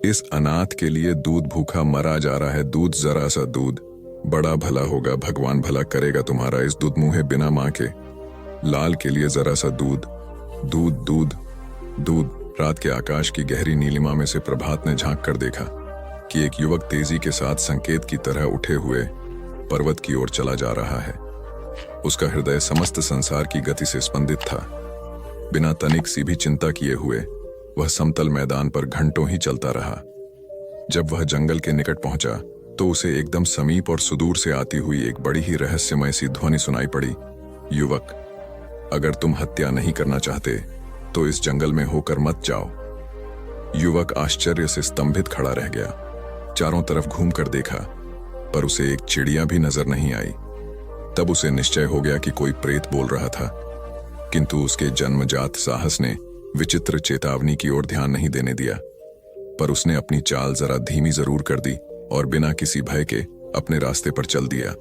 इस अनाथ के लिए दूध भूखा मरा जा रहा है, दूध, जरा सा दूध, बड़ा भला होगा, भगवान भला करेगा तुम्हारा इस दूध मुंहे बिना मां के। लाल के लिए जरा सा दूध, दूध दूध दूध। रात के आकाश की गहरी नीलिमा में से प्रभात ने झांक कर देखा कि एक युवक तेजी के साथ संकेत की तरह उठे हुए पर्वत की ओर चला जा रहा है। उसका हृदय समस्त संसार की गति से स्पंदित था। बिना तनिक सी भी चिंता किए हुए वह समतल मैदान पर घंटों ही चलता रहा। जब वह जंगल के निकट पहुंचा तो उसे एकदम समीप और सुदूर से आती हुई एक बड़ी ही रहस्यमय सी ध्वनि सुनाई पड़ी। युवक, अगर तुम हत्या नहीं करना चाहते तो इस जंगल में होकर मत जाओ। युवक आश्चर्य से स्तंभित खड़ा रह गया। चारों तरफ घूमकर देखा, पर उसे एक चिड़िया भी नजर नहीं आई। तब उसे निश्चय हो गया कि कोई प्रेत बोल रहा था, किंतु उसके जन्मजात साहस ने विचित्र चेतावनी की ओर ध्यान नहीं देने दिया। पर उसने अपनी चाल जरा धीमी जरूर कर दी और बिना किसी भय के अपने रास्ते पर चल दिया।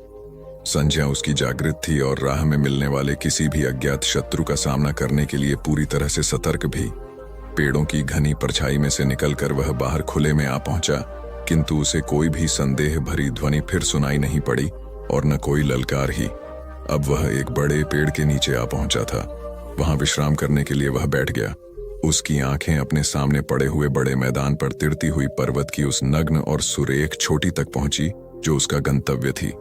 संध्या उसकी जागृत थी और राह में मिलने वाले किसी भी अज्ञात शत्रु का सामना करने के लिए पूरी तरह से सतर्क भी। पेड़ों की घनी परछाई में से निकलकर वह बाहर खुले में आ पहुंचा, किंतु उसे कोई भी संदेह भरी ध्वनि फिर सुनाई नहीं पड़ी और न कोई ललकार ही। अब वह एक बड़े पेड़ के नीचे आ पहुंचा था। वहां विश्राम करने के लिए वह बैठ गया। उसकी आंखें अपने सामने पड़े हुए बड़े मैदान पर तिरती हुई पर्वत की उस नग्न और सुरेख चोटी तक पहुंची जो उसका गंतव्य थी।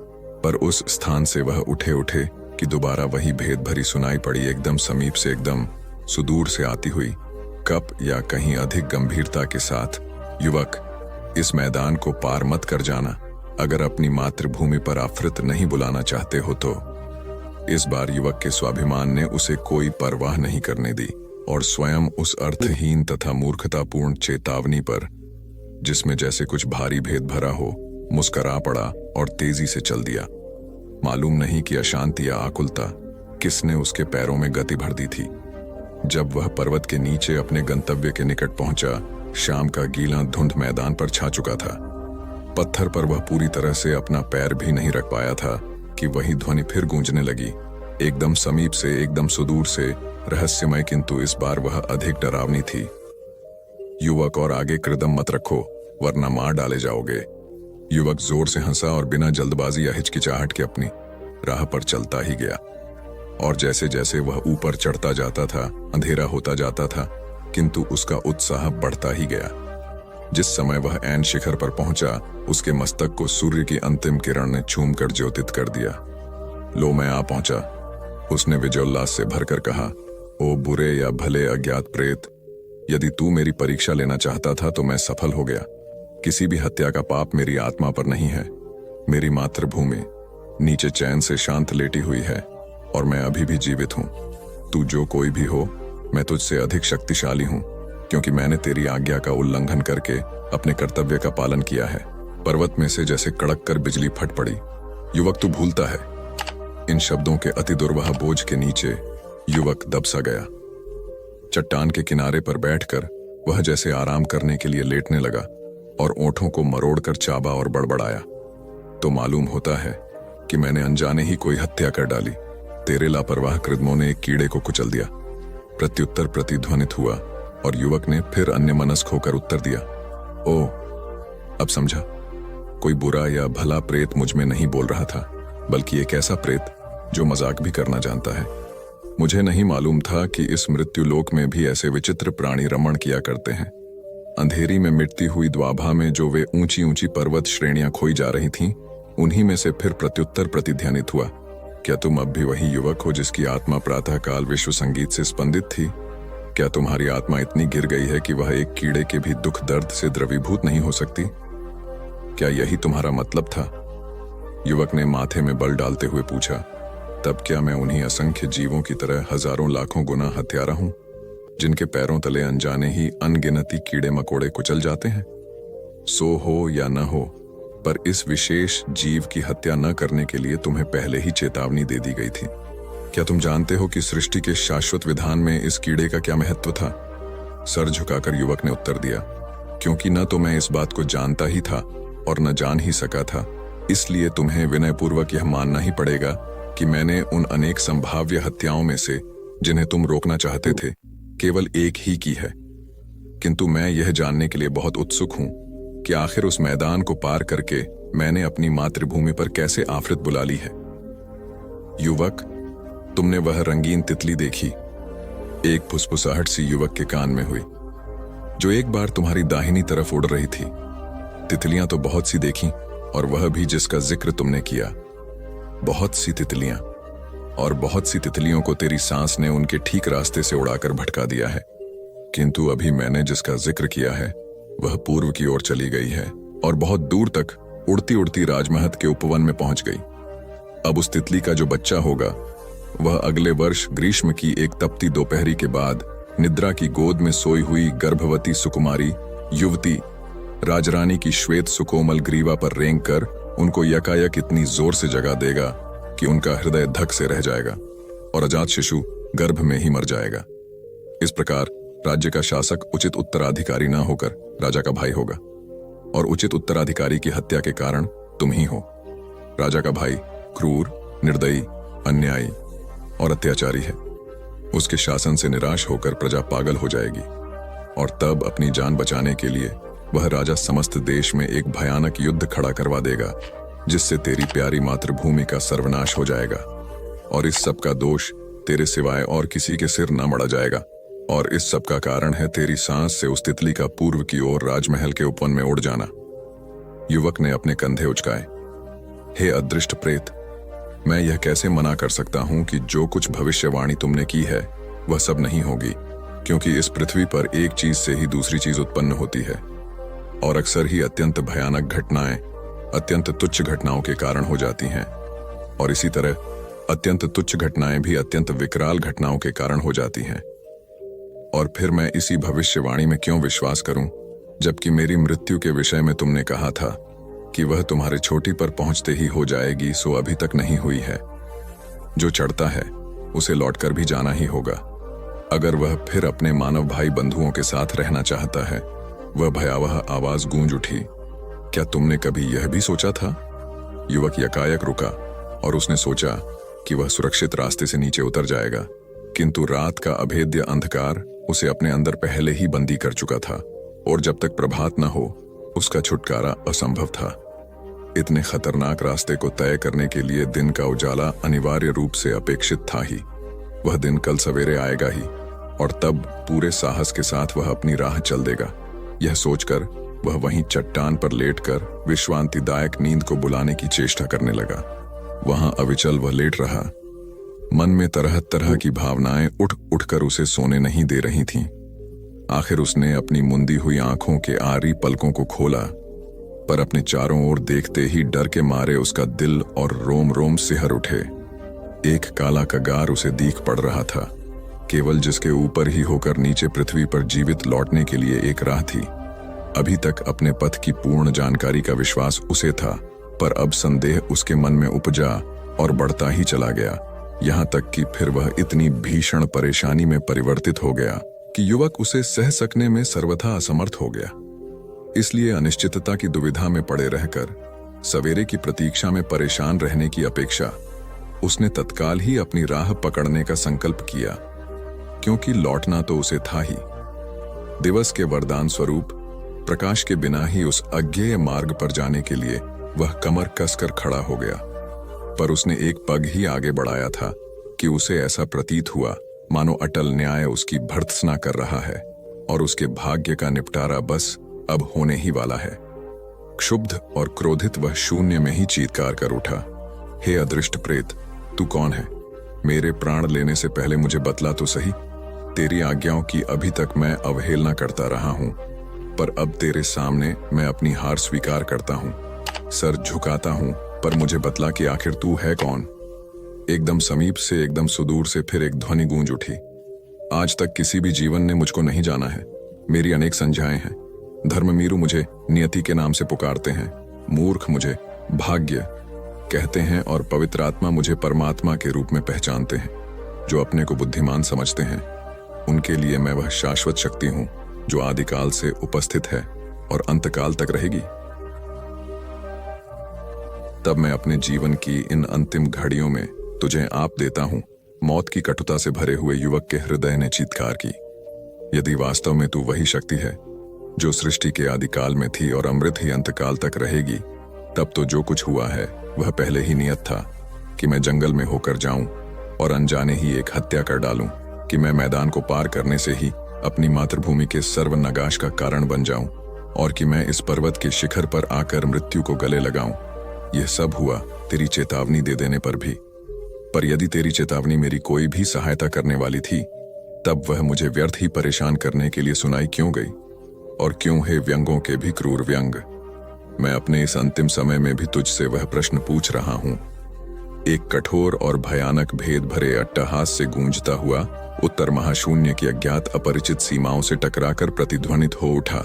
पर उस स्थान से वह उठे उठे कि दोबारा वही भेद भरी सुनाई पड़ी, एकदम समीप से, एकदम सुदूर से आती हुई, कप या कहीं अधिक गंभीरता के साथ, युवक, इस मैदान को पार मत कर जाना। अगर अपनी मातृभूमि पर आफृत नहीं बुलाना चाहते हो तो। इस बार युवक के स्वाभिमान ने उसे कोई परवाह नहीं करने दी और स्वयं उस अर्थहीन तथा मूर्खतापूर्ण चेतावनी पर, जिसमें जैसे कुछ भारी भेद भरा हो, मुस्करा पड़ा और तेजी से चल दिया। मालूम नहीं कि अशांति या आकुलता किसने उसके पैरों में गति भर दी थी। जब वह पर्वत के नीचे अपने गंतव्य के निकट पहुंचा, शाम का गीला धुंध मैदान पर छा चुका था। पत्थर पर वह पूरी तरह से अपना पैर भी नहीं रख पाया था कि वही ध्वनि फिर गूंजने लगी, एकदम समीप से, एकदम सुदूर से, रहस्यमय, किंतु इस बार वह अधिक डरावनी थी। युवक, और आगे कदम मत रखो वरना मार डाले जाओगे। युवक जोर से हंसा और बिना जल्दबाजी या हिचकिचाहट के अपनी राह पर चलता ही गया। और जैसे जैसे वह ऊपर चढ़ता जाता था, अंधेरा होता जाता था, किंतु उसका उत्साह बढ़ता ही गया। जिस समय वह ऐन शिखर पर पहुंचा, उसके मस्तक को सूर्य की अंतिम किरण ने छूमकर ज्योतित कर दिया। लो, मैं आ पहुंचा, उसने विजयोल्लास से भरकर कहा। ओ बुरे या भले अज्ञात प्रेत, यदि तू मेरी परीक्षा लेना चाहता था तो मैं सफल हो गया। किसी भी हत्या का पाप मेरी आत्मा पर नहीं है। मेरी मातृभूमि नीचे चैन से शांत लेटी हुई है और मैं अभी भी जीवित हूं। तू जो कोई भी हो, मैं तुझसे अधिक शक्तिशाली हूं, क्योंकि मैंने तेरी आज्ञा का उल्लंघन करके अपने कर्तव्य का पालन किया है। पर्वत में से जैसे कड़क कर बिजली फट पड़ी। युवक, तू भूलता है। इन शब्दों के अति दुर्वाह बोझ के नीचे युवक दब सा गया। चट्टान के किनारे पर बैठकर वह जैसे आराम करने के लिए लेटने लगा और ओंठों को मरोड़कर चाबा और बड़बड़ाया। तो मालूम होता है कि मैंने अनजाने ही कोई हत्या कर डाली। तेरे लापरवाह कृदमों ने एक कीड़े को कुचल दिया। प्रत्युत्तर प्रतिध्वनित हुआ और युवक ने फिर अन्यमनस्क होकर उत्तर दिया। ओ, अब समझा। कोई बुरा या भला प्रेत मुझ में नहीं बोल रहा था, बल्कि एक ऐसा प्रेत जो मजाक भी करना जानता है। मुझे नहीं मालूम था कि इस मृत्युलोक में भी ऐसे विचित्र प्राणी रमण किया करते हैं। अंधेरी में मिटती हुई द्वाभा में जो वे ऊंची ऊंची पर्वत श्रेणियां खोई जा रही थीं, उन्हीं में से फिर प्रत्युत्तर प्रतिध्वनित हुआ। क्या तुम अब भी वही युवक हो जिसकी आत्मा प्रातःकाल विश्व संगीत से स्पंदित थी? क्या तुम्हारी आत्मा इतनी गिर गई है कि वह एक कीड़े के भी दुख दर्द से द्रवीभूत नहीं हो सकती? क्या यही तुम्हारा मतलब था? युवक ने माथे में बल डालते हुए पूछा। तब क्या मैं उन्हीं असंख्य जीवों की तरह हजारों लाखों गुना हत्यारा हूं, जिनके पैरों तले अनजाने ही अनगिनती कीड़े मकोड़े कुचल जाते हैं? सो हो या न हो, पर इस विशेष जीव की हत्या न करने के लिए तुम्हें पहले ही चेतावनी दे दी गई थी। क्या तुम जानते हो कि सृष्टि के शाश्वत विधान में इस कीड़े का क्या महत्व था? सर झुकाकर युवक ने उत्तर दिया, क्योंकि न तो मैं इस बात को जानता ही था और न जान ही सका था, इसलिए तुम्हें विनयपूर्वक यह मानना ही पड़ेगा कि मैंने उन अनेक संभाव्य हत्याओं में से, जिन्हें तुम रोकना चाहते थे, केवल एक ही की है। किंतु मैं यह जानने के लिए बहुत उत्सुक हूं कि आखिर उस मैदान को पार करके मैंने अपनी मातृभूमि पर कैसे आफरित बुला ली है। युवक, तुमने वह रंगीन तितली देखी? एक फुसफुसाहट सी युवक के कान में हुई, जो एक बार तुम्हारी दाहिनी तरफ उड़ रही थी। तितलियां तो बहुत सी देखी, और वह भी जिसका जिक्र तुमने किया। बहुत सी तितलियां, और बहुत सी तितलियों को तेरी सांस ने उनके ठीक रास्ते से उड़ाकर भटका दिया है। किंतु अभी मैंने जिसका जिक्र किया है वह पूर्व की ओर चली गई है और बहुत दूर तक उड़ती उड़ती राजमहल के उपवन में पहुंच गई। अब उस तितली का जो बच्चा होगा वह अगले वर्ष ग्रीष्म की एक तपती दोपहरी के बाद निद्रा की गोद में सोई हुई गर्भवती सुकुमारी युवती राजरानी की श्वेत सुकोमल ग्रीवा पर रेंग कर उनको यकायक इतनी जोर से जगा देगा कि उनका हृदय धक से रह जाएगा और अजात शिशु गर्भ में ही मर जाएगा। इस प्रकार राज्य का शासक उचित उत्तराधिकारी न होकर राजा का भाई होगा। और उचित उत्तराधिकारी की हत्या के कारण तुम ही हो। राजा का भाई क्रूर, निर्दयी, अन्यायी और अत्याचारी है। उसके शासन से निराश होकर प्रजा पागल हो जाएगी और तब अपनी जान बचाने के लिए वह राजा समस्त देश में एक भयानक युद्ध खड़ा करवा देगा, जिससे तेरी प्यारी मातृभूमि का सर्वनाश हो जाएगा और इस सब का दोष तेरे सिवाय और किसी के सिर न मढ़ा जाएगा। और इस सब का कारण है तेरी सांस से उस तितली का पूर्व की ओर राजमहल के उपवन में उड़ जाना। युवक ने अपने कंधे उचकाए। हे अदृष्ट प्रेत, मैं यह कैसे मना कर सकता हूं कि जो कुछ भविष्यवाणी तुमने की है वह सब नहीं होगी, क्योंकि इस पृथ्वी पर एक चीज से ही दूसरी चीज उत्पन्न होती है और अक्सर ही अत्यंत भयानक घटनाएं अत्यंत तुच्छ घटनाओं के कारण हो जाती हैं, और इसी तरह अत्यंत तुच्छ घटनाएं भी अत्यंत विकराल घटनाओं के कारण हो जाती हैं। और फिर मैं इसी भविष्यवाणी में क्यों विश्वास करूं, जबकि मेरी मृत्यु के विषय में तुमने कहा था कि वह तुम्हारे छोटी पर पहुंचते ही हो जाएगी, सो अभी तक नहीं हुई है। जो चढ़ता है उसे लौटकर भी जाना ही होगा। अगर वह फिर अपने मानव भाई बंधुओं के साथ रहना चाहता है। वह भयावह आवाज गूंज उठी। क्या तुमने कभी यह भी सोचा था? युवक यकायक रुका और उसने सोचा कि वह सुरक्षित रास्ते से नीचे उतर जाएगा, किंतु रात का अभेद्य अंधकार उसे अपने अंदर पहले ही बंदी कर चुका था और जब तक प्रभात न हो उसका छुटकारा असंभव था। इतने खतरनाक रास्ते को तय करने के लिए दिन का उजाला अनिवार्य रूप से अपेक्षित था ही। वह दिन कल सवेरे आएगा ही और तब पूरे साहस के साथ वह अपनी राह चल देगा। यह सोचकर वह वहीं चट्टान पर लेटकर विश्रांतिदायक नींद को बुलाने की चेष्टा करने लगा। वहां अविचल वह लेट रहा। मन में तरह तरह की भावनाएं उठ उठकर उसे सोने नहीं दे रही थीं। आखिर उसने अपनी मुंदी हुई आंखों के आरी पलकों को खोला, पर अपने चारों ओर देखते ही डर के मारे उसका दिल और रोम रोम सिहर उठे। एक काला कगार उसे दीख पड़ रहा था, केवल जिसके ऊपर ही होकर नीचे पृथ्वी पर जीवित लौटने के लिए एक राह थी। अभी तक अपने पथ की पूर्ण जानकारी का विश्वास उसे था, पर अब संदेह उसके मन में उपजा और बढ़ता ही चला गया, यहाँ तक कि फिर वह इतनी भीषण परेशानी में परिवर्तित हो गया कि युवक उसे सह सकने में सर्वथा असमर्थ हो गया। इसलिए अनिश्चितता की दुविधा में पड़े रहकर सवेरे की प्रतीक्षा में परेशान रहने की अपेक्षा उसने तत्काल ही अपनी राह पकड़ने का संकल्प किया, क्योंकि लौटना तो उसे था ही। दिवस के वरदान स्वरूप प्रकाश के बिना ही उस अज्ञेय मार्ग पर जाने के लिए वह कमर कसकर खड़ा हो गया। पर उसने एक पग ही आगे बढ़ाया था कि उसे ऐसा प्रतीत हुआ मानो अटल न्याय उसकी भर्त्सना कर रहा है और उसके भाग्य का निपटारा बस अब होने ही वाला है। क्षुब्ध और क्रोधित वह शून्य में ही चीत्कार कर उठा। हे अदृष्ट प्रेत, तू कौन है? मेरे प्राण लेने से पहले मुझे बतला तो सही। तेरी आज्ञाओं की अभी तक मैं अवहेलना करता रहा हूं, पर अब तेरे सामने मैं अपनी हार स्वीकार करता हूं, सर झुकाता हूं, पर मुझे बतला कि आखिर तू है कौन? एकदम समीप से, एकदम सुदूर से फिर एक ध्वनि गूंज उठी। आज तक किसी भी जीवन ने मुझको नहीं जाना है। मेरी अनेक संज्ञाएं हैं। धर्ममीरु मुझे नियति के नाम से पुकारते हैं, मूर्ख मुझे भाग्य कहते हैं और पवित्र आत्मा मुझे परमात्मा के रूप में पहचानते हैं। जो अपने को बुद्धिमान समझते हैं उनके लिए मैं वह शाश्वत शक्ति हूं जो आदिकाल से उपस्थित है और अंतकाल तक रहेगी। तब मैं अपने जीवन की इन अंतिम घड़ियों में तुझे आप देता हूं। मौत की कटुता से भरे हुए युवक के हृदय ने चीत्कार की। यदि वास्तव में तू वही शक्ति है जो सृष्टि के आदिकाल में थी और अमृत ही अंतकाल तक रहेगी, तब तो जो कुछ हुआ है वह पहले ही नियत था कि मैं जंगल में होकर जाऊं और अनजाने ही एक हत्या कर डालूं, कि मैं मैदान को पार करने से ही अपनी मातृभूमि के सर्वनाश का कारण बन जाऊं और कि मैं इस पर्वत के शिखर पर आकर मृत्यु को गले लगाऊं। यह सब हुआ तेरी चेतावनी दे देने पर भी। पर यदि तेरी चेतावनी मेरी कोई भी सहायता करने वाली थी, तब वह मुझे व्यर्थ ही परेशान करने के लिए सुनाई क्यों गई? और क्यों है व्यंगों के भी क्रूर व्यंग? मैं अपने इस अंतिम समय में भी तुझसे वह प्रश्न पूछ रहा हूं। एक कठोर और भयानक भेद भरे अट्टहास से गूंजता हुआ उत्तर महाशून्य की अज्ञात अपरिचित सीमाओं से टकराकर प्रतिध्वनित हो उठा।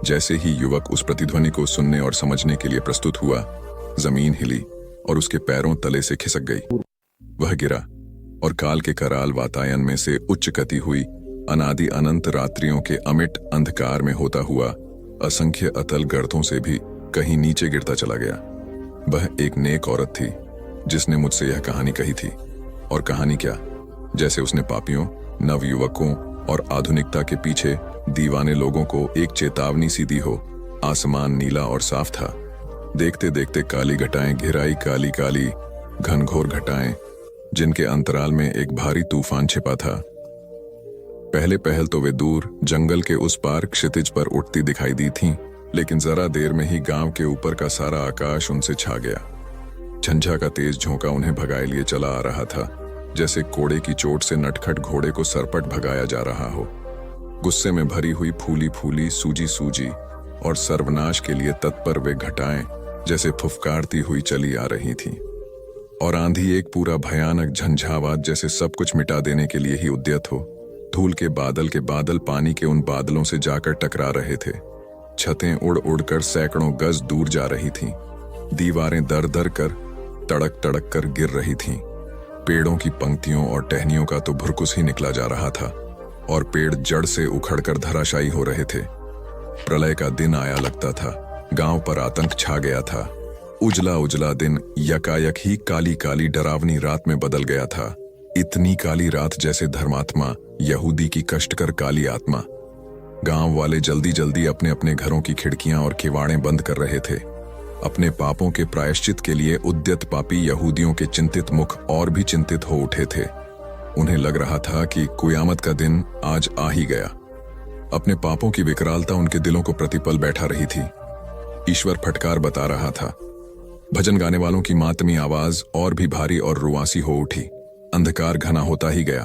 जैसे ही युवक उस प्रतिध्वनि को सुनने और समझने के लिए प्रस्तुत हुआ, जमीन हिली और उसके पैरों तले से खिसक गई। वह गिरा और काल के कराल वातायन में से उच्च गति हुई अनादि अनंत रात्रियों के अमिट अंधकार में होता हुआ असंख्य अतल गर्तों से भी कहीं नीचे गिरता चला गया। वह एक नेक औरत थी जिसने मुझसे यह कहानी कही थी। और कहानी क्या, जैसे उसने पापियों, नवयुवकों और आधुनिकता के पीछे दीवाने लोगों को एक चेतावनी सी दी हो। आसमान नीला और साफ था। देखते देखते काली घटाएं घिर आई, काली काली घनघोर घटाएं, जिनके अंतराल में एक भारी तूफान छिपा था। पहले पहल तो वे दूर जंगल के उस पार क्षितिज पर उठती दिखाई दी थीं, लेकिन जरा देर में ही गांव के ऊपर का सारा आकाश उनसे छा गया। झंझा का तेज झोंका उन्हें भगाए लिए चला आ रहा था, जैसे कोड़े की चोट से नटखट घोड़े को सरपट भगाया जा रहा हो। गुस्से में भरी हुई फूली फूली, सूजी सूजी और सर्वनाश के लिए तत्पर वे घटाएं जैसे फुफकारती हुई चली आ रही थीं। और आंधी एक पूरा भयानक झंझावात जैसे सब कुछ मिटा देने के लिए ही उद्यत हो। धूल के बादल पानी के उन बादलों से जाकर टकरा रहे थे। छतें उड़ उड़ कर सैकड़ों गज दूर जा रही थीं। दीवारें दर दर कर, तड़क तड़क कर गिर रही थीं। पेड़ों की पंक्तियों और टहनियों का तो भुरकुस ही निकला जा रहा था और पेड़ जड़ से उखड़कर धराशायी हो रहे थे। प्रलय का दिन आया लगता था। गांव पर आतंक छा गया था। उजला उजला दिन यकायक ही काली काली डरावनी रात में बदल गया था। इतनी काली रात जैसे धर्मात्मा यहूदी की कष्टकर काली आत्मा। गांव वाले जल्दी जल्दी अपने अपने घरों की खिड़कियां और किवाड़ें बंद कर रहे थे। अपने पापों के प्रायश्चित के लिए उद्यत पापी यहूदियों के चिंतित मुख और भी चिंतित हो उठे थे। उन्हें लग रहा था कि कुयामत का दिन आज आ ही गया। अपने पापों की विकरालता उनके दिलों को प्रतिपल बैठा रही थी। ईश्वर फटकार बता रहा था। भजन गाने वालों की मातमी आवाज और भी भारी और रुआसी हो उठी। अंधकार घना होता ही गया।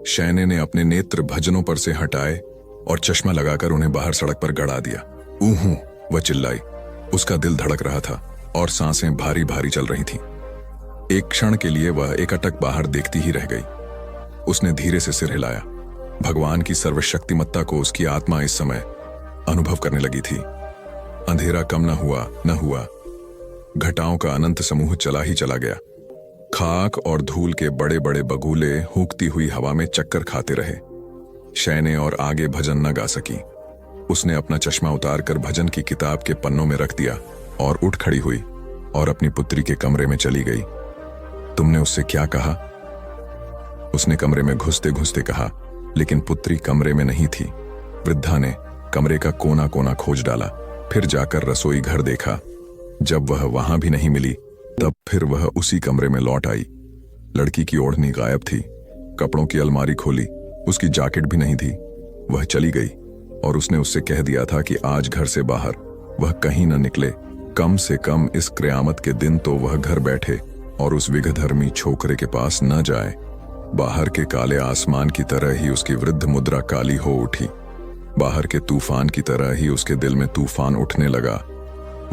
शैने ने अपने नेत्र भजनों पर से हटाए और चश्मा लगाकर उन्हें बाहर सड़क पर गड़ा दिया। ऊहू, वह चिल्लाई। उसका दिल धड़क रहा था और सांसें भारी भारी चल रही थीं। एक क्षण के लिए वह एकटक बाहर देखती ही रह गई। उसने धीरे से सिर हिलाया। भगवान की सर्वशक्तिमत्ता को उसकी आत्मा इस समय अनुभव करने लगी थी। अंधेरा कम न हुआ। घटाओं का अनंत समूह चला ही चला गया। खाक और धूल के बड़े बड़े बगुले हूंकती हुई हवा में चक्कर खाते रहे। शैने और आगे भजन न गा सकी। उसने अपना चश्मा उतारकर भजन की किताब के पन्नों में रख दिया और उठ खड़ी हुई और अपनी पुत्री के कमरे में चली गई। तुमने उससे क्या कहा? उसने कमरे में घुसते घुसते कहा, लेकिन पुत्री कमरे में नहीं थी। वृद्धा ने कमरे का कोना कोना खोज डाला, फिर जाकर रसोई घर देखा। जब वह वहां भी नहीं मिली, तब फिर वह उसी कमरे में लौट आई। लड़की की ओढ़नी गायब थी। कपड़ों की अलमारी खोली, उसकी जैकेट भी नहीं थी। वह चली गई और उसने उससे कह दिया था कि आज घर से बाहर वह कहीं न निकले। कम से कम इस क़यामत के दिन तो वह घर बैठे और उस विघधर्मी छोकरे के पास न जाए। बाहर के काले आसमान की तरह ही उसकी वृद्ध मुद्रा काली हो उठी। बाहर के तूफान की तरह ही उसके दिल में तूफान उठने लगा।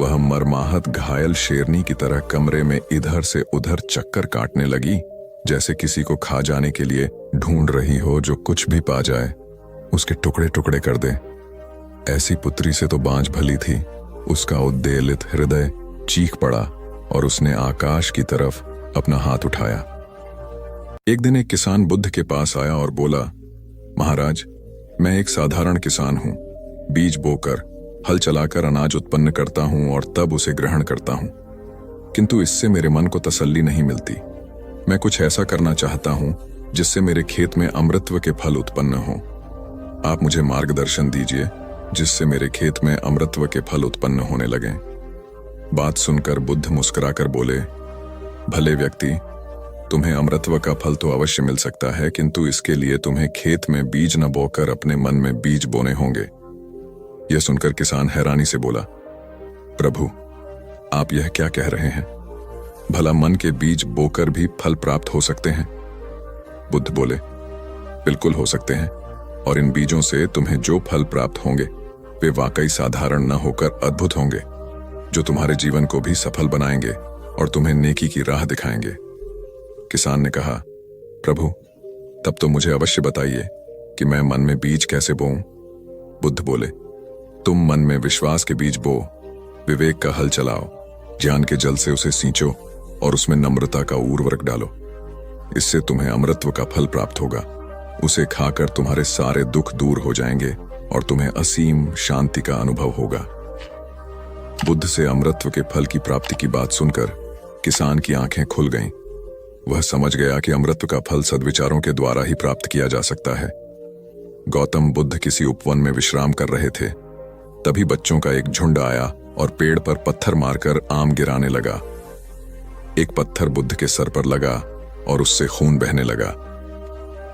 वह मरमाहत घायल शेरनी की तरह कमरे में इधर से उधर चक्कर काटने लगी, जैसे किसी को खा जाने के लिए ढूंढ रही हो जो कुछ भी पा जाए उसके टुकड़े टुकड़े कर दे। ऐसी पुत्री से तो बांझ भली थी। उसका उद्वेलित हृदय चीख पड़ा और उसने आकाश की तरफ अपना हाथ उठाया। एक दिन एक किसान बुद्ध के पास आया और बोला, महाराज, मैं एक साधारण किसान हूं। बीज बोकर, हल चलाकर अनाज उत्पन्न करता हूं और तब उसे ग्रहण करता हूं, किंतु इससे मेरे मन को तसल्ली नहीं मिलती। मैं कुछ ऐसा करना चाहता हूं जिससे मेरे खेत में अमृतत्व के फल उत्पन्न हों। आप मुझे मार्गदर्शन दीजिए जिससे मेरे खेत में अमृतत्व के फल उत्पन्न होने लगें। बात सुनकर बुद्ध मुस्कुराकर बोले, भले व्यक्ति, तुम्हें अमृतत्व का फल तो अवश्य मिल सकता है, किंतु इसके लिए तुम्हें खेत में बीज न बोकर अपने मन में बीज बोने होंगे। यह सुनकर किसान हैरानी से बोला, प्रभु, आप यह क्या कह रहे हैं? भला मन के बीज बोकर भी फल प्राप्त हो सकते हैं? बुद्ध बोले, बिल्कुल हो सकते हैं, और इन बीजों से तुम्हें जो फल प्राप्त होंगे वे वाकई साधारण न होकर अद्भुत होंगे, जो तुम्हारे जीवन को भी सफल बनाएंगे और तुम्हें नेकी की राह दिखाएंगे। किसान ने कहा, प्रभु, तब तो मुझे अवश्य बताइए कि मैं मन में बीज कैसे बोऊं? बुद्ध बोले, तुम मन में विश्वास के बीज बो, विवेक का हल चलाओ, ज्ञान के जल से उसे सींचो और उसमें नम्रता का उर्वरक डालो। इससे तुम्हें अमृतत्व का फल प्राप्त होगा। उसे खाकर तुम्हारे सारे दुख दूर हो जाएंगे और तुम्हें असीम शांति का अनुभव होगा। बुद्ध से अमृतत्व के फल की प्राप्ति की बात सुनकर किसान की आंखें खुल गईं। वह समझ गया कि अमृतत्व का फल सद्विचारों के द्वारा ही प्राप्त किया जा सकता है। गौतम बुद्ध किसी उपवन में विश्राम कर रहे थे। तभी बच्चों का एक झुंड आया और पेड़ पर पत्थर मारकर आम गिराने लगा। एक पत्थर बुद्ध के सर पर लगा और उससे खून बहने लगा।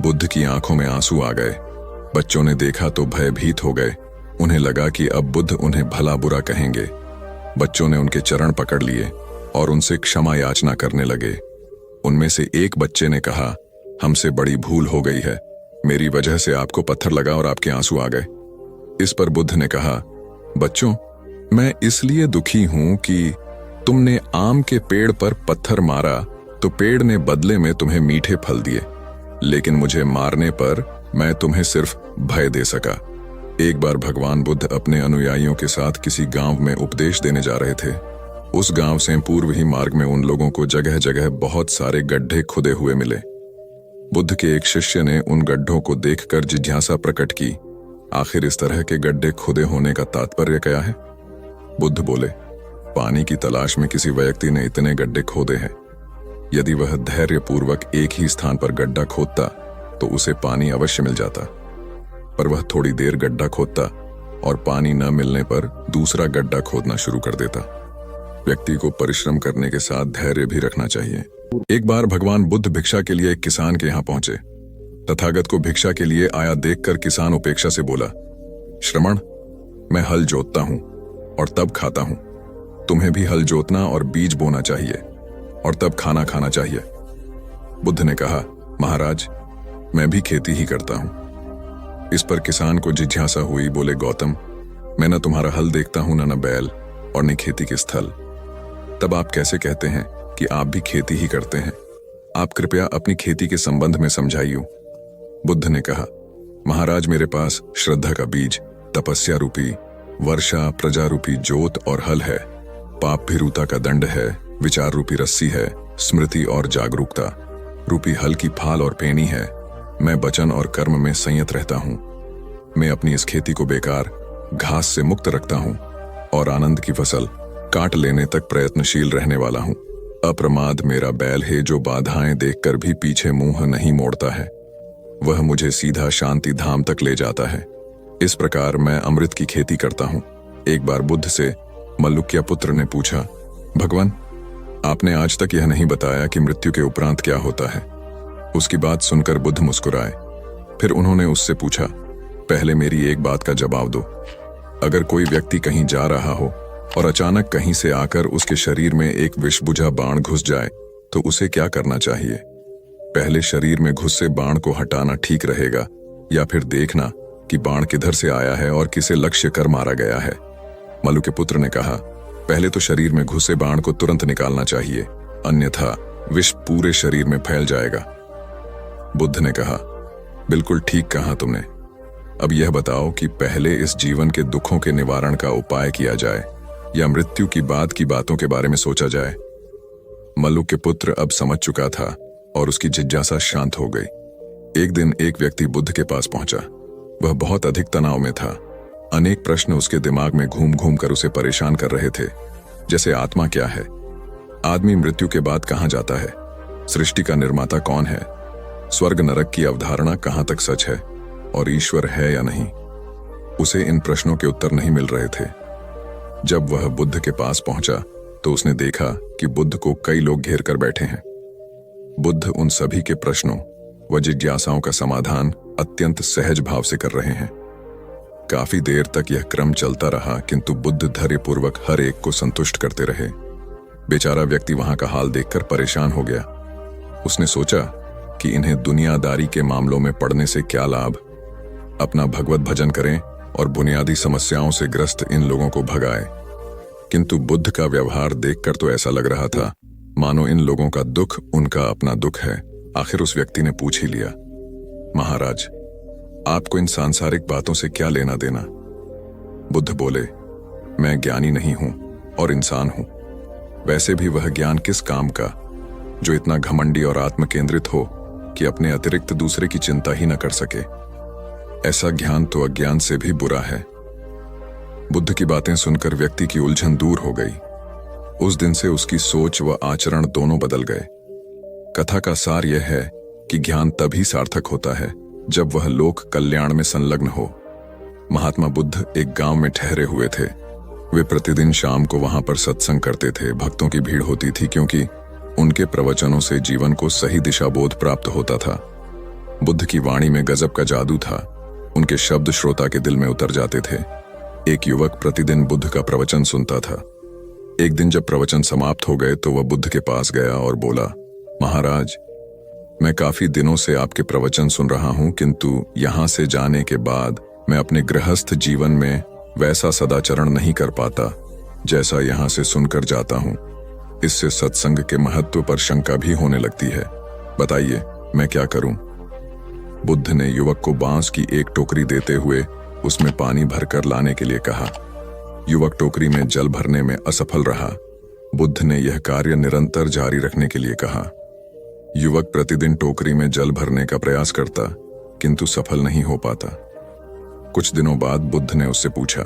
बुद्ध की आंखों में आंसू आ गए। बच्चों ने देखा तो भयभीत हो गए। उन्हें लगा कि अब बुद्ध उन्हें भला बुरा कहेंगे। बच्चों ने उनके चरण पकड़ लिए और उनसे क्षमा याचना करने लगे। उनमें से एक बच्चे ने कहा, हमसे बड़ी भूल हो गई है, मेरी वजह से आपको पत्थर लगा और आपके आंसू आ गए। इस पर बुद्ध ने कहा, बच्चों, मैं इसलिए दुखी हूं कि तुमने आम के पेड़ पर पत्थर मारा तो पेड़ ने बदले में तुम्हें मीठे फल दिए, लेकिन मुझे मारने पर मैं तुम्हें सिर्फ भय दे सका। एक बार भगवान बुद्ध अपने अनुयायियों के साथ किसी गांव में उपदेश देने जा रहे थे। उस गांव से पूर्व ही मार्ग में उन लोगों को जगह जगह बहुत सारे गड्ढे खुदे हुए मिले। बुद्ध के एक शिष्य ने उन गड्ढों को देखकर जिज्ञासा प्रकट की, आखिर इस तरह के गड्ढे खुदे होने का तात्पर्य क्या है? बुद्ध बोले, पानी की तलाश में किसी व्यक्ति ने इतने गड्ढे खोदे हैं। यदि वह धैर्यपूर्वक एक ही स्थान पर गड्ढा खोदता तो उसे पानी अवश्य मिल जाता, पर वह थोड़ी देर गड्ढा खोदता और पानी न मिलने पर दूसरा गड्ढा खोदना शुरू कर देता। व्यक्ति को परिश्रम करने के साथ धैर्य भी रखना चाहिए। एक बार भगवान बुद्ध भिक्षा के लिए एक किसान के यहाँ पहुंचे। तथागत को भिक्षा के लिए आया देखकर किसान उपेक्षा से बोला, श्रमण, मैं हल जोतता हूं और तब खाता हूं। तुम्हें भी हल जोतना और बीज बोना चाहिए और तब खाना खाना चाहिए। बुद्ध ने कहा, महाराज, मैं भी खेती ही करता हूं। इस पर किसान को जिज्ञासा हुई। बोले, गौतम, मैं न तुम्हारा हल देखता हूं, न बैल और न खेती के स्थल। तब आप कैसे कहते हैं कि आप भी खेती ही करते हैं? आप कृपया अपनी खेती के संबंध में समझाइए। बुद्ध ने कहा, महाराज, मेरे पास श्रद्धा का बीज, तपस्या रूपी वर्षा, प्रजा रूपी जोत और हल है। पाप भीरुता का दंड है, विचार रूपी रस्सी है, स्मृति और जागरूकता रूपी हल की फाल और पेनी है। मैं वचन और कर्म में संयत रहता हूं। मैं अपनी इस खेती को बेकार घास से मुक्त रखता हूं और आनंद की फसल काट लेने तक प्रयत्नशील रहने वाला हूं। अप्रमाद मेरा बैल है जो बाधाएं देखकर भी पीछे मुंह नहीं मोड़ता है। वह मुझे सीधा शांति धाम तक ले जाता है। इस प्रकार मैं अमृत की खेती करता हूं। एक बार बुद्ध से मल्लुक्य पुत्र ने पूछा, भगवान, आपने आज तक यह नहीं बताया कि मृत्यु के उपरांत क्या होता है। उसकी बात सुनकर बुद्ध मुस्कुराए। फिर उन्होंने उससे पूछा, पहले मेरी एक बात का जवाब दो। अगर कोई व्यक्ति कहीं जा रहा हो और अचानक कहीं से आकर उसके शरीर में एक विषबुझा बाण घुस जाए तो उसे क्या करना चाहिए? पहले शरीर में घुसे बाण को हटाना ठीक रहेगा या फिर देखना कि बाण किधर से आया है और किसे लक्ष्य कर मारा गया है? मल्लु के पुत्र ने कहा, पहले तो शरीर में घुसे बाण को तुरंत निकालना चाहिए, अन्यथा विष पूरे शरीर में फैल जाएगा। बुद्ध ने कहा, बिल्कुल ठीक कहा तुमने। अब यह बताओ कि पहले इस जीवन के दुखों के निवारण का उपाय किया जाए या मृत्यु की बाद की बातों के बारे में सोचा जाए? मल्लु के पुत्र अब समझ चुका था और उसकी जिज्ञासा शांत हो गई। एक दिन एक व्यक्ति बुद्ध के पास पहुंचा। वह बहुत अधिक तनाव में था। अनेक प्रश्न उसके दिमाग में घूम घूम कर उसे परेशान कर रहे थे, जैसे आत्मा क्या है, आदमी मृत्यु के बाद कहां जाता है, सृष्टि का निर्माता कौन है, स्वर्ग नरक की अवधारणा कहां तक सच है और ईश्वर है या नहीं। उसे इन प्रश्नों के उत्तर नहीं मिल रहे थे। जब वह बुद्ध के पास पहुंचा तो उसने देखा कि बुद्ध को कई लोग घेर कर बैठे हैं। बुद्ध उन सभी के प्रश्नों व जिज्ञासाओं का समाधान अत्यंत सहज भाव से कर रहे हैं। काफी देर तक यह क्रम चलता रहा, किंतु बुद्ध धैर्यपूर्वक हर एक को संतुष्ट करते रहे। बेचारा व्यक्ति वहां का हाल देखकर परेशान हो गया। उसने सोचा कि इन्हें दुनियादारी के मामलों में पड़ने से क्या लाभ, अपना भगवत भजन करें और बुनियादी समस्याओं से ग्रस्त इन लोगों को भगाए। किंतु बुद्ध का व्यवहार देखकर तो ऐसा लग रहा था मानो इन लोगों का दुख उनका अपना दुख है। आखिर उस व्यक्ति ने पूछ ही लिया, महाराज, आपको इन सांसारिक बातों से क्या लेना देना? बुद्ध बोले, मैं ज्ञानी नहीं हूं और इंसान हूं। वैसे भी वह ज्ञान किस काम का जो इतना घमंडी और आत्मकेंद्रित हो कि अपने अतिरिक्त दूसरे की चिंता ही न कर सके। ऐसा ज्ञान तो अज्ञान से भी बुरा है। बुद्ध की बातें सुनकर व्यक्ति की उलझन दूर हो गई। उस दिन से उसकी सोच व आचरण दोनों बदल गए। कथा का सार यह है कि ज्ञान तभी सार्थक होता है जब वह लोक कल्याण में संलग्न हो। महात्मा बुद्ध एक गांव में ठहरे हुए थे। वे प्रतिदिन शाम को वहां पर सत्संग करते थे। भक्तों की भीड़ होती थी क्योंकि उनके प्रवचनों से जीवन को सही दिशा बोध प्राप्त होता था। बुद्ध की वाणी में गजब का जादू था। उनके शब्द श्रोता के दिल में उतर जाते थे। एक युवक प्रतिदिन बुद्ध का प्रवचन सुनता था। एक दिन जब प्रवचन समाप्त हो गए तो वह बुद्ध के पास गया और बोला, महाराज, मैं काफी दिनों से आपके प्रवचन सुन रहा हूं, किंतु यहां से जाने के बाद मैं अपने गृहस्थ जीवन में वैसा सदाचरण नहीं कर पाता जैसा यहां से सुनकर जाता हूं। इससे सत्संग के महत्व पर शंका भी होने लगती है। बताइए मैं क्या करूं? बुद्ध ने युवक को बांस की एक टोकरी देते हुए उसमें पानी भरकर लाने के लिए कहा। युवक टोकरी में जल भरने में असफल रहा। बुद्ध ने यह कार्य निरंतर जारी रखने के लिए कहा। युवक प्रतिदिन टोकरी में जल भरने का प्रयास करता, किंतु सफल नहीं हो पाता। कुछ दिनों बाद बुद्ध ने उससे पूछा,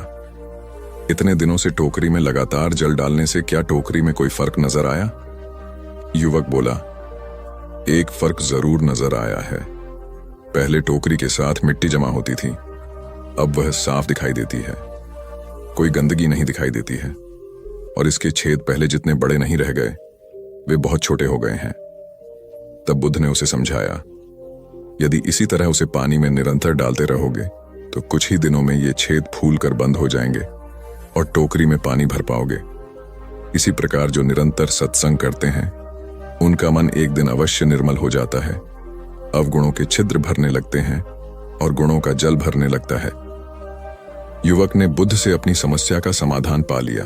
इतने दिनों से टोकरी में लगातार जल डालने से क्या टोकरी में कोई फर्क नजर आया? युवक बोला, एक फर्क जरूर नजर आया है। पहले टोकरी के साथ मिट्टी जमा होती थी, अब वह साफ दिखाई देती है। कोई गंदगी नहीं दिखाई देती है और इसके छेद पहले जितने बड़े नहीं रह गए, वे बहुत छोटे हो गए हैं। तब बुद्ध ने उसे समझाया, यदि इसी तरह उसे पानी में निरंतर डालते रहोगे तो कुछ ही दिनों में ये छेद फूल कर बंद हो जाएंगे और टोकरी में पानी भर पाओगे। इसी प्रकार जो निरंतर सत्संग करते हैं उनका मन एक दिन अवश्य निर्मल हो जाता है। अवगुणों के छिद्र भरने लगते हैं और गुणों का जल भरने लगता है। युवक ने बुद्ध से अपनी समस्या का समाधान पा लिया।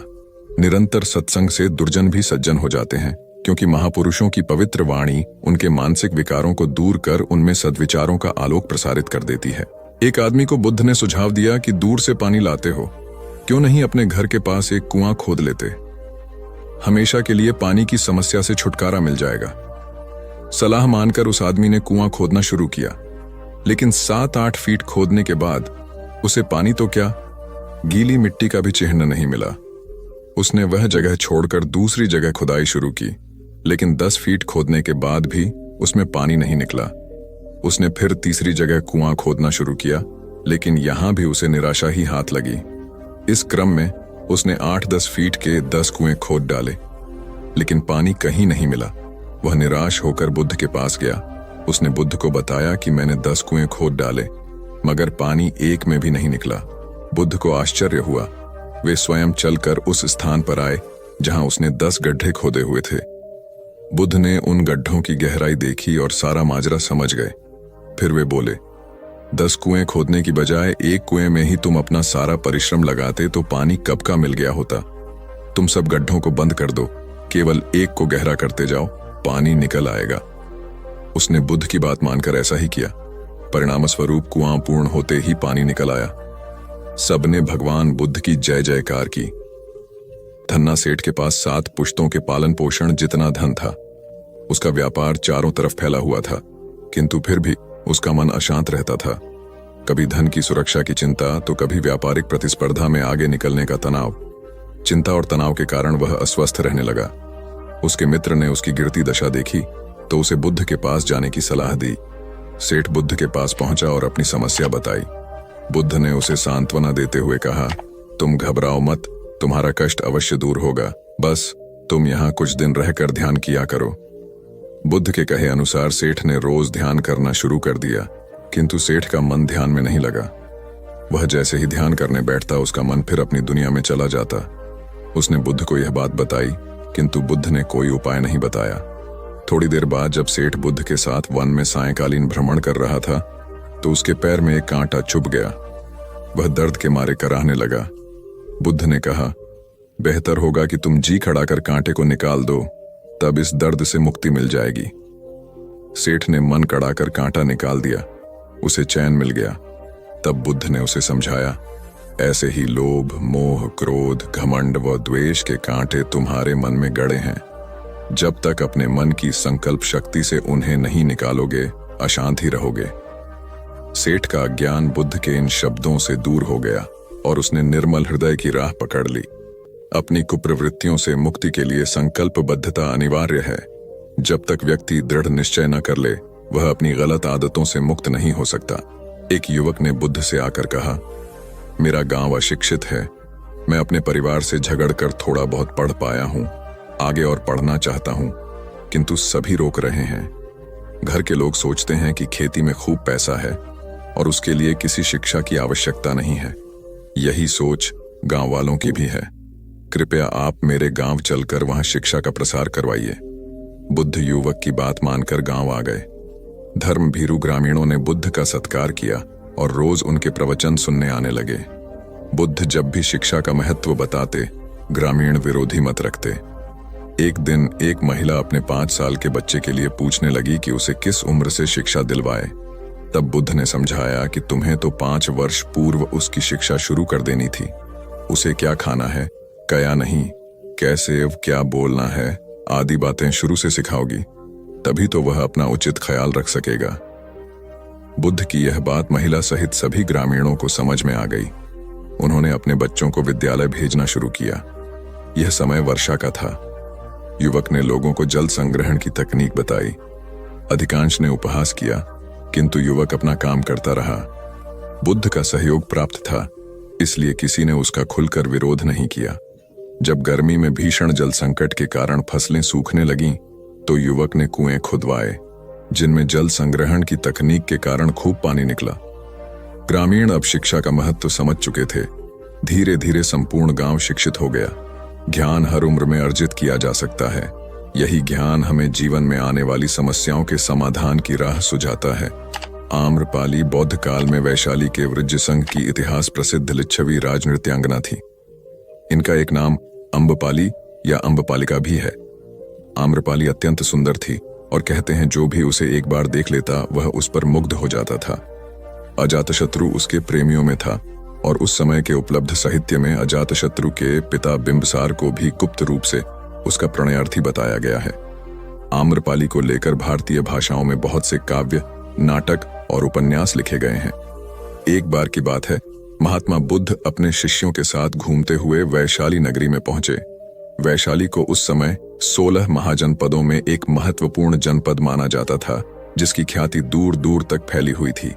निरंतर सत्संग से दुर्जन भी सज्जन हो जाते हैं, क्योंकि महापुरुषों की पवित्र वाणी उनके मानसिक विकारों को दूर कर उनमें सद्विचारों का आलोक प्रसारित कर देती है। एक आदमी को बुद्ध ने सुझाव दिया कि दूर से पानी लाते हो, क्यों नहीं अपने घर के पास एक कुआं खोद लेते? हमेशा के लिए पानी की समस्या से छुटकारा मिल जाएगा। सलाह मानकर उस आदमी ने कुआं खोदना शुरू किया, लेकिन 7-8 फीट खोदने के बाद उसे पानी तो क्या, गीली मिट्टी का भी चिन्ह नहीं मिला। उसने वह जगह छोड़कर दूसरी जगह खुदाई शुरू की, लेकिन 10 फीट खोदने के बाद भी उसमें पानी नहीं निकला। उसने फिर तीसरी जगह कुआं खोदना शुरू किया, लेकिन यहां भी उसे निराशा ही हाथ लगी। इस क्रम में उसने 8-10 फीट के 10 कुएं खोद डाले, लेकिन पानी कहीं नहीं मिला। वह निराश होकर बुद्ध के पास गया। उसने बुद्ध को बताया कि मैंने 10 कुएं खोद डाले, मगर पानी एक में भी नहीं निकला। बुद्ध को आश्चर्य हुआ। वे स्वयं चलकर उस स्थान पर आए जहां उसने 10 गड्ढे खोदे हुए थे। बुद्ध ने उन गड्ढों की गहराई देखी और सारा माजरा समझ गए। फिर वे बोले, 10 कुएं खोदने की बजाय एक कुएं में ही तुम अपना सारा परिश्रम लगाते तो पानी कब का मिल गया होता। तुम सब गड्ढों को बंद कर दो, केवल एक को गहरा करते जाओ, पानी निकल आएगा। उसने बुद्ध की बात मानकर ऐसा ही किया। परिणाम स्वरूप कुआं पूर्ण होते ही पानी निकल आया। सबने भगवान बुद्ध की जय जयकार की। धन्ना सेठ के पास 7 पुश्तों के पालन पोषण जितना धन था। उसका व्यापार चारों तरफ फैला हुआ था, किंतु फिर भी उसका मन अशांत रहता था। कभी धन की सुरक्षा की चिंता तो कभी व्यापारिक प्रतिस्पर्धा में आगे निकलने का तनाव। चिंता और तनाव के कारण वह अस्वस्थ रहने लगा। उसके मित्र ने उसकी गिरती दशा देखी तो उसे बुद्ध के पास जाने की सलाह दी। सेठ बुद्ध के पास पहुंचा और अपनी समस्या बताई। बुद्ध ने उसे सांत्वना देते हुए कहा, तुम घबराओ मत, तुम्हारा कष्ट अवश्य दूर होगा, बस तुम यहाँ कुछ दिन रहकर ध्यान किया करो। बुद्ध के कहे अनुसार सेठ ने रोज ध्यान करना शुरू कर दिया, किंतु सेठ का मन ध्यान में नहीं लगा। वह जैसे ही ध्यान करने बैठता उसका मन फिर अपनी दुनिया में चला जाता। उसने बुद्ध को यह बात बताई, किंतु बुद्ध ने कोई उपाय नहीं बताया। थोड़ी देर बाद जब सेठ बुद्ध के साथ वन में सायंकालीन भ्रमण कर रहा था तो उसके पैर में एक कांटा चुभ गया। वह दर्द के मारे कराहने लगा। बुद्ध ने कहा, बेहतर होगा कि तुम जी खड़ाकर कांटे को निकाल दो, तब इस दर्द से मुक्ति मिल जाएगी। सेठ ने मन कड़ाकर कांटा निकाल दिया। उसे चैन मिल गया। तब बुद्ध ने उसे समझाया, ऐसे ही लोभ, मोह, क्रोध, घमंड व द्वेष के कांटे तुम्हारे मन में गड़े हैं। जब तक अपने मन की संकल्प शक्ति से उन्हें नहीं निकालोगे, अशांत ही रहोगे। सेठ का अज्ञान बुद्ध के इन शब्दों से दूर हो गया और उसने निर्मल हृदय की राह पकड़ ली। अपनी कुप्रवृत्तियों से मुक्ति के लिए संकल्पबद्धता अनिवार्य है। जब तक व्यक्ति दृढ़ निश्चय न कर ले, वह अपनी गलत आदतों से मुक्त नहीं हो सकता। एक युवक ने बुद्ध से आकर कहा, मेरा गांव अशिक्षित है, मैं अपने परिवार से झगड़कर थोड़ा बहुत पढ़ पाया हूं, आगे और पढ़ना चाहता हूं, किंतु सभी रोक रहे हैं। घर के लोग सोचते हैं कि खेती में खूब पैसा है और उसके लिए किसी शिक्षा की आवश्यकता नहीं है। यही सोच गांव वालों की भी है। कृपया आप मेरे गांव चलकर वहां शिक्षा का प्रसार करवाइए। बुद्ध युवक की बात मानकर गांव आ गए। धर्म भीरू ग्रामीणों ने बुद्ध का सत्कार किया और रोज उनके प्रवचन सुनने आने लगे। बुद्ध जब भी शिक्षा का महत्व बताते, ग्रामीण विरोधी मत रखते। एक दिन एक महिला अपने 5 साल के बच्चे के लिए पूछने लगी कि उसे किस उम्र से शिक्षा दिलवाए। तब बुद्ध ने समझाया कि तुम्हें तो 5 वर्ष पूर्व उसकी शिक्षा शुरू कर देनी थी। उसे क्या खाना है, क्या नहीं, कैसे क्या बोलना है आदि बातें शुरू से सिखाओगी, तभी तो वह अपना उचित ख्याल रख सकेगा। बुद्ध की यह बात महिला सहित सभी ग्रामीणों को समझ में आ गई। उन्होंने अपने बच्चों को विद्यालय भेजना शुरू किया। यह समय वर्षा का था। युवक ने लोगों को जल संग्रहण की तकनीक बताई। अधिकांश ने उपहास किया, किंतु युवक अपना काम करता रहा। बुद्ध का सहयोग प्राप्त था, इसलिए किसी ने उसका खुलकर विरोध नहीं किया। जब गर्मी में भीषण जल संकट के कारण फसलें सूखने लगीं, तो युवक ने कुएं खुदवाए, जिनमें जल संग्रहण की तकनीक के कारण खूब पानी निकला। ग्रामीण अब शिक्षा का महत्व समझ चुके थे। धीरे धीरे संपूर्ण गांव शिक्षित हो गया। ज्ञान हर उम्र में अर्जित किया जा सकता है। यही ज्ञान हमें जीवन में आने वाली समस्याओं के समाधान की राह सुझाता है। आम्रपाली बौद्ध काल में वैशाली के वृज्जसंघ की इतिहास प्रसिद्ध लिच्छवी राजनृत्यांगना थी। इनका एक नाम अम्बपाली या अम्बपालिका भी है। आम्रपाली अत्यंत सुंदर थी और कहते हैं जो भी उसे एक बार देख लेता वह उस पर मुग्ध हो जाता था। अजातशत्रु उसके प्रेमियों में था और उस समय के उपलब्ध साहित्य में अजातशत्रु के पिता बिंबसार को भी गुप्त रूप से उसका प्रणयार्थी बताया गया है। आम्रपाली को लेकर भारतीय भाषाओं में बहुत से काव्य, नाटक और उपन्यास लिखे गए हैं। एक बार की बात है, महात्मा बुद्ध अपने शिष्यों के साथ घूमते हुए वैशाली नगरी में पहुंचे। वैशाली को उस समय 16 महाजनपदों में एक महत्वपूर्ण जनपद माना जाता था, जिसकी ख्याति दूर दूर तक फैली हुई थी।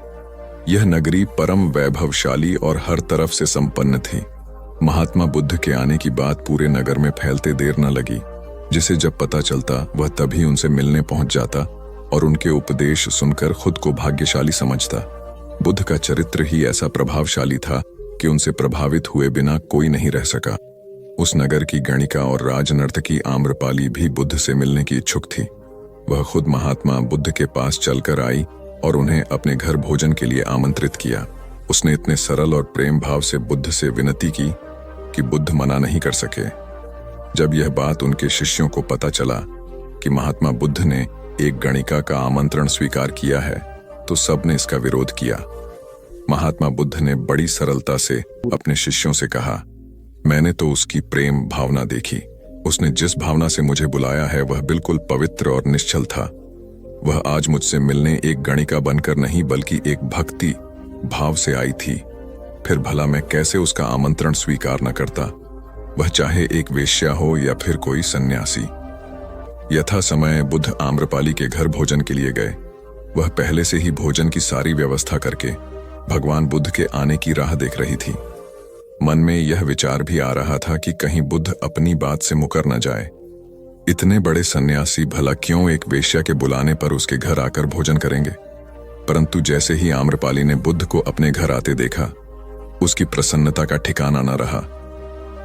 यह नगरी परम वैभवशाली और हर तरफ से संपन्न थी। महात्मा बुद्ध के आने की बात पूरे नगर में फैलते देर न लगी। जिसे जब पता चलता वह तभी उनसे मिलने पहुंच जाता और उनके उपदेश सुनकर खुद को भाग्यशाली समझता। बुद्ध का चरित्र ही ऐसा प्रभावशाली था कि उनसे प्रभावित हुए बिना कोई नहीं रह सका। उस नगर की गणिका और राजनर्तकी आम्रपाली भी बुद्ध से मिलने की इच्छुक थी। वह खुद महात्मा बुद्ध के पास चलकर आई और उन्हें अपने घर भोजन के लिए आमंत्रित किया। उसने इतने सरल और प्रेम भाव से बुद्ध से विनती की कि बुद्ध मना नहीं कर सके। जब यह बात उनके शिष्यों को पता चला कि महात्मा बुद्ध ने एक गणिका का आमंत्रण स्वीकार किया है, तो सबने इसका विरोध किया। महात्मा बुद्ध ने बड़ी सरलता से अपने शिष्यों से कहा, मैंने तो उसकी प्रेम भावना देखी। उसने जिस भावना से मुझे बुलाया है वह बिल्कुल पवित्र और निश्चल था। वह आज मुझसे मिलने एक गणिका बनकर नहीं बल्कि एक भक्ति भाव से आई थी। फिर भला मैं कैसे उसका आमंत्रण स्वीकार न करता, वह चाहे एक वेश्या हो या फिर कोई सन्यासी। यथा समय बुद्ध आम्रपाली के घर भोजन के लिए गए। वह पहले से ही भोजन की सारी व्यवस्था करके भगवान बुद्ध के आने की राह देख रही थी। मन में यह विचार भी आ रहा था कि कहीं बुद्ध अपनी बात से मुकर न जाए। इतने बड़े सन्यासी भला क्यों एक वेश्या के बुलाने पर उसके घर आकर भोजन करेंगे। परंतु जैसे ही आम्रपाली ने बुद्ध को अपने घर आते देखा, उसकी प्रसन्नता का ठिकाना न रहा।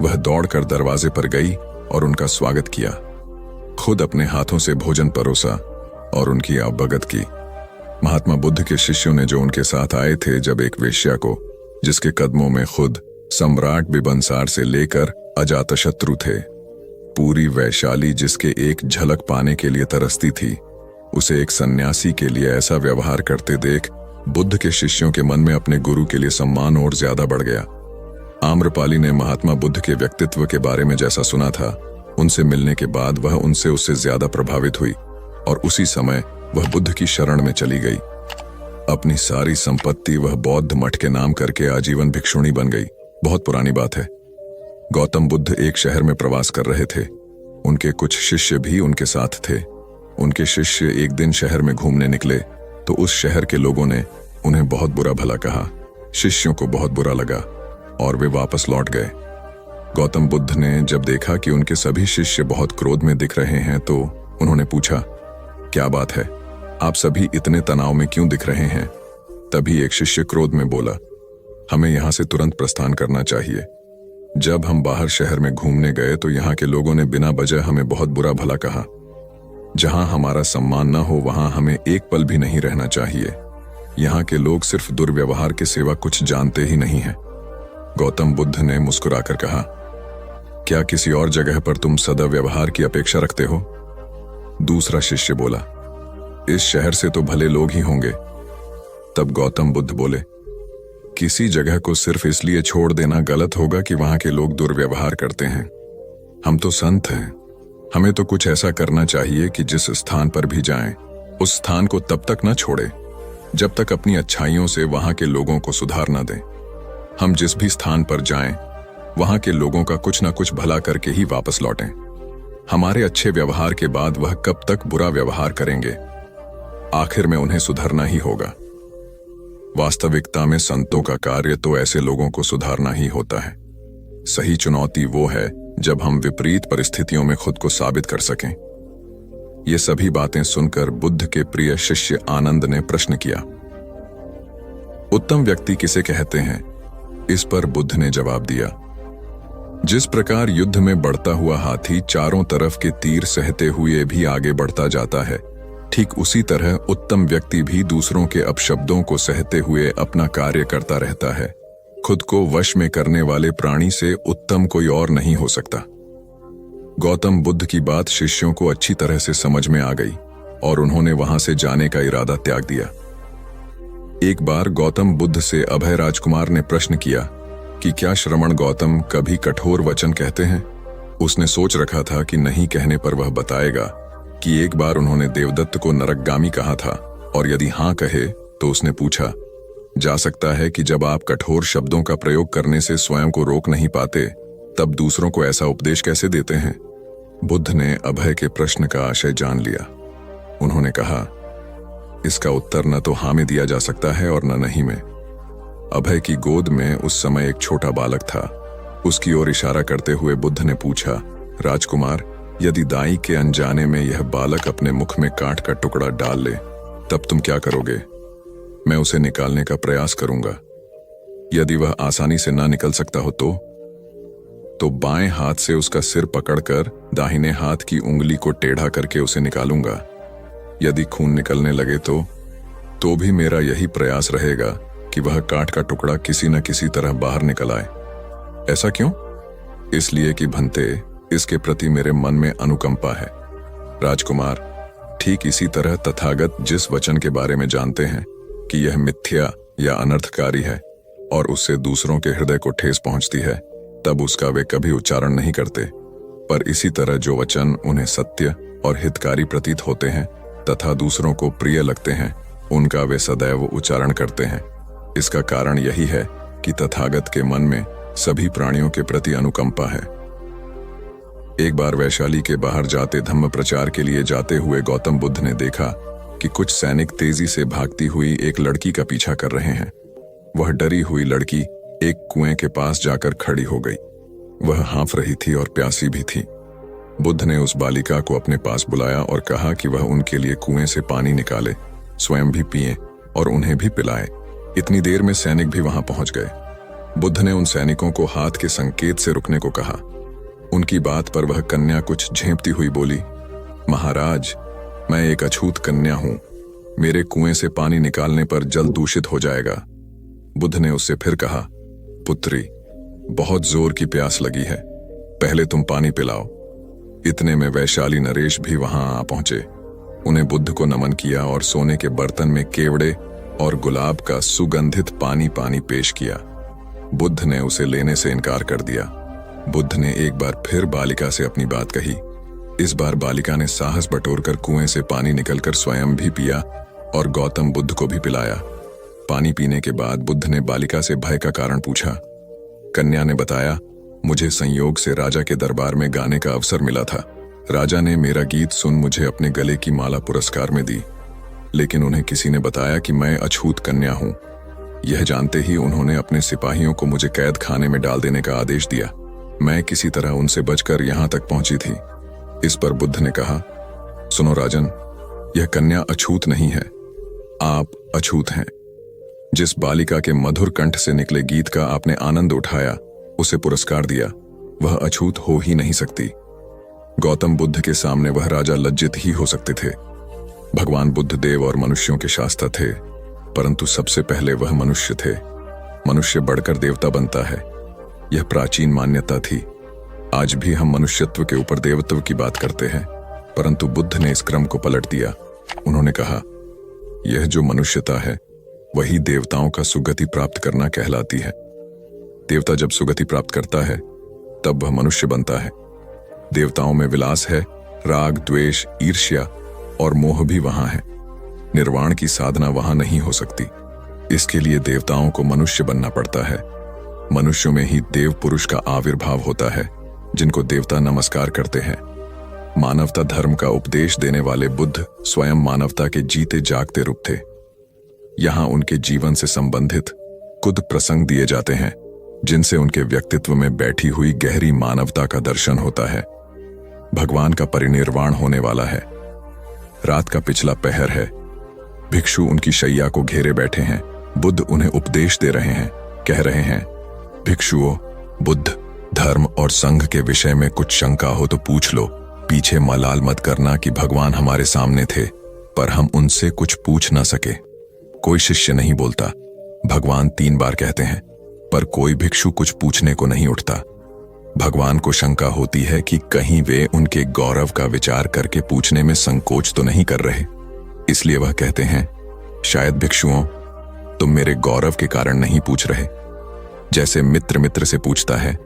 वह दौड़कर दरवाजे पर गई और उनका स्वागत किया। खुद अपने हाथों से भोजन परोसा और उनकी अवभगत की। महात्मा बुद्ध के शिष्यों ने जो उनके साथ आए थे, जब एक वेश्या को, जिसके कदमों में खुद सम्राट बिंबिसार से लेकर अजातशत्रु थे, पूरी वैशाली जिसके एक झलक पाने के लिए तरसती थी, उसे एक सन्यासी के लिए ऐसा व्यवहार करते देख बुद्ध के शिष्यों के मन में अपने गुरु के लिए सम्मान और ज्यादा बढ़ गया। आम्रपाली ने महात्मा बुद्ध के व्यक्तित्व के बारे में जैसा सुना था, उनसे मिलने के बाद वह उससे ज्यादा प्रभावित हुई और उसी समय वह बुद्ध की शरण में चली गई। अपनी सारी संपत्ति वह बौद्ध मठ के नाम करके आजीवन भिक्षुणी बन गई। बहुत पुरानी बात है। गौतम बुद्ध एक शहर में प्रवास कर रहे थे। उनके कुछ शिष्य भी उनके साथ थे। उनके शिष्य एक दिन शहर में घूमने निकले तो उस शहर के लोगों ने उन्हें बहुत बुरा भला कहा। शिष्यों को बहुत बुरा लगा और वे वापस लौट गए। गौतम बुद्ध ने जब देखा कि उनके सभी शिष्य बहुत क्रोध में दिख रहे हैं तो उन्होंने पूछा, क्या बात है, आप सभी इतने तनाव में क्यों दिख रहे हैं? तभी एक शिष्य क्रोध में बोला, हमें यहां से तुरंत प्रस्थान करना चाहिए। जब हम बाहर शहर में घूमने गए तो यहाँ के लोगों ने बिना वजह हमें बहुत बुरा भला कहा। जहां हमारा सम्मान न हो वहां हमें एक पल भी नहीं रहना चाहिए। यहाँ के लोग सिर्फ दुर्व्यवहार के सिवा कुछ जानते ही नहीं हैं। गौतम बुद्ध ने मुस्कुराकर कहा, क्या किसी और जगह पर तुम सद्व्यवहार की अपेक्षा रखते हो? दूसरा शिष्य बोला, इस शहर से तो भले लोग ही होंगे। तब गौतम बुद्ध बोले, किसी जगह को सिर्फ इसलिए छोड़ देना गलत होगा कि वहां के लोग दुर्व्यवहार करते हैं। हम तो संत हैं, हमें तो कुछ ऐसा करना चाहिए कि जिस स्थान पर भी जाएं, उस स्थान को तब तक न छोड़े जब तक अपनी अच्छाइयों से वहां के लोगों को सुधार न दें। हम जिस भी स्थान पर जाएं, वहां के लोगों का कुछ न कुछ भला करके ही वापस लौटें। हमारे अच्छे व्यवहार के बाद वह कब तक बुरा व्यवहार करेंगे? आखिर में उन्हें सुधरना ही होगा। वास्तविकता में संतों का कार्य तो ऐसे लोगों को सुधारना ही होता है। सही चुनौती वो है जब हम विपरीत परिस्थितियों में खुद को साबित कर सकें। ये सभी बातें सुनकर बुद्ध के प्रिय शिष्य आनंद ने प्रश्न किया, उत्तम व्यक्ति किसे कहते हैं? इस पर बुद्ध ने जवाब दिया, जिस प्रकार युद्ध में बढ़ता हुआ हाथी चारों तरफ के तीर सहते हुए भी आगे बढ़ता जाता है, ठीक उसी तरह उत्तम व्यक्ति भी दूसरों के अपशब्दों को सहते हुए अपना कार्य करता रहता है। खुद को वश में करने वाले प्राणी से उत्तम कोई और नहीं हो सकता। गौतम बुद्ध की बात शिष्यों को अच्छी तरह से समझ में आ गई और उन्होंने वहां से जाने का इरादा त्याग दिया। एक बार गौतम बुद्ध से अभय राजकुमार ने प्रश्न किया कि क्या श्रमण गौतम कभी कठोर वचन कहते हैं? उसने सोच रखा था कि नहीं कहने पर वह बताएगा कि एक बार उन्होंने देवदत्त को नरकगामी कहा था, और यदि हां कहे तो उसने पूछा, जा सकता है कि जब आप कठोर शब्दों का प्रयोग करने से स्वयं को रोक नहीं पाते तब दूसरों को ऐसा उपदेश कैसे देते हैं? बुद्ध ने अभय के प्रश्न का आशय जान लिया। उन्होंने कहा, इसका उत्तर न तो हां में दिया जा सकता है और न नहीं में। अभय की गोद में उस समय एक छोटा बालक था। उसकी ओर इशारा करते हुए बुद्ध ने पूछा, राजकुमार, यदि दाई के अनजाने में यह बालक अपने मुख में कांट का टुकड़ा डाल ले तब तुम क्या करोगे? मैं उसे निकालने का प्रयास करूंगा। यदि वह आसानी से ना निकल सकता हो तो बाएं हाथ से उसका सिर पकड़कर दाहिने हाथ की उंगली को टेढ़ा करके उसे निकालूंगा। यदि खून निकलने लगे तो भी मेरा यही प्रयास रहेगा कि वह कांट का टुकड़ा किसी न किसी तरह बाहर निकल आए। ऐसा क्यों? इसलिए कि भंते, इसके प्रति मेरे मन में अनुकंपा है। राजकुमार, ठीक इसी तरह तथागत जिस वचन के बारे में जानते हैं कि यह मिथ्या या अनर्थकारी है और उससे दूसरों के हृदय को ठेस पहुंचती है, तब उसका वे कभी उच्चारण नहीं करते। पर इसी तरह जो वचन उन्हें सत्य और हितकारी प्रतीत होते हैं तथा दूसरों को प्रिय लगते हैं, उनका वे सदैव उच्चारण करते हैं। इसका कारण यही है कि तथागत के मन में सभी प्राणियों के प्रति अनुकंपा है। एक बार वैशाली के बाहर जाते धम्म प्रचार के लिए जाते हुए गौतम बुद्ध ने देखा कि कुछ सैनिक तेजी से भागती हुई एक लड़की का पीछा कर रहे हैं। वह डरी हुई लड़की एक कुएं के पास जाकर खड़ी हो गई। वह हाँफ रही थी और प्यासी भी थी। बुद्ध ने उस बालिका को अपने पास बुलाया और कहा कि वह उनके लिए कुएं से पानी निकाले, स्वयं भी पिए और उन्हें भी पिलाए। इतनी देर में सैनिक भी वहां पहुंच गए। बुद्ध ने उन सैनिकों को हाथ के संकेत से रुकने को कहा। उनकी बात पर वह कन्या कुछ झेंपती हुई बोली, महाराज, मैं एक अछूत कन्या हूं। मेरे कुएं से पानी निकालने पर जल दूषित हो जाएगा। बुद्ध ने उससे फिर कहा, पुत्री, बहुत जोर की प्यास लगी है, पहले तुम पानी पिलाओ। इतने में वैशाली नरेश भी वहां आ पहुंचे। उन्हें बुद्ध को नमन किया और सोने के बर्तन में केवड़े और गुलाब का सुगंधित पानी पेश किया। बुद्ध ने उसे लेने से इनकार कर दिया। बुद्ध ने एक बार फिर बालिका से अपनी बात कही। इस बार बालिका ने साहस बटोरकर कुएं से पानी निकलकर स्वयं भी पिया और गौतम बुद्ध को भी पिलाया। पानी पीने के बाद बुद्ध ने बालिका से भय का कारण पूछा। कन्या ने बताया, मुझे संयोग से राजा के दरबार में गाने का अवसर मिला था। राजा ने मेरा गीत सुन मुझे अपने गले की माला पुरस्कार में दी, लेकिन उन्हें किसी ने बताया कि मैं अछूत कन्या हूं। यह जानते ही उन्होंने अपने सिपाहियों को मुझे कैद खाने में डाल देने का आदेश दिया। मैं किसी तरह उनसे बचकर यहां तक पहुंची थी। इस पर बुद्ध ने कहा, सुनो राजन, यह कन्या अछूत नहीं है, आप अछूत हैं। जिस बालिका के मधुर कंठ से निकले गीत का आपने आनंद उठाया, उसे पुरस्कार दिया, वह अछूत हो ही नहीं सकती। गौतम बुद्ध के सामने वह राजा लज्जित ही हो सकते थे। भगवान बुद्ध देव और मनुष्यों के शास्त्र थे, परंतु सबसे पहले वह मनुष्य थे। मनुष्य बढ़कर देवता बनता है, यह प्राचीन मान्यता थी। आज भी हम मनुष्यत्व के ऊपर देवत्व की बात करते हैं, परंतु बुद्ध ने इस क्रम को पलट दिया। उन्होंने कहा, यह जो मनुष्यता है वही देवताओं का सुगति प्राप्त करना कहलाती है। देवता जब सुगति प्राप्त करता है तब वह मनुष्य बनता है। देवताओं में विलास है, राग, द्वेष, ईर्ष्या और मोह भी वहां है। निर्वाण की साधना वहां नहीं हो सकती। इसके लिए देवताओं को मनुष्य बनना पड़ता है। मनुष्यों में ही देव पुरुष का आविर्भाव होता है, जिनको देवता नमस्कार करते हैं। मानवता धर्म का उपदेश देने वाले बुद्ध स्वयं मानवता के जीते जागते रूप थे। यहां उनके जीवन से संबंधित कुछ प्रसंग दिए जाते हैं, जिनसे उनके व्यक्तित्व में बैठी हुई गहरी मानवता का दर्शन होता है। भगवान का परिनिर्वाण होने वाला है। रात का पिछला पहर है। भिक्षु उनकी शैया को घेरे बैठे हैं। बुद्ध उन्हें उपदेश दे रहे हैं, कह रहे हैं, भिक्षुओं, बुद्ध, धर्म और संघ के विषय में कुछ शंका हो तो पूछ लो। पीछे मलाल मत करना कि भगवान हमारे सामने थे, पर हम उनसे कुछ पूछ ना सके। कोई शिष्य नहीं बोलता। भगवान 3 बार कहते हैं, पर कोई भिक्षु कुछ पूछने को नहीं उठता। भगवान को शंका होती है कि कहीं वे उनके गौरव का विचार करके पूछने में संकोच तो नहीं कर रहे। इसलिए वह कहते हैं, शायद भिक्षुओं, तुम मेरे गौरव के कारण नहीं पूछ रहे। जैसे मित्र मित्र से पूछता है,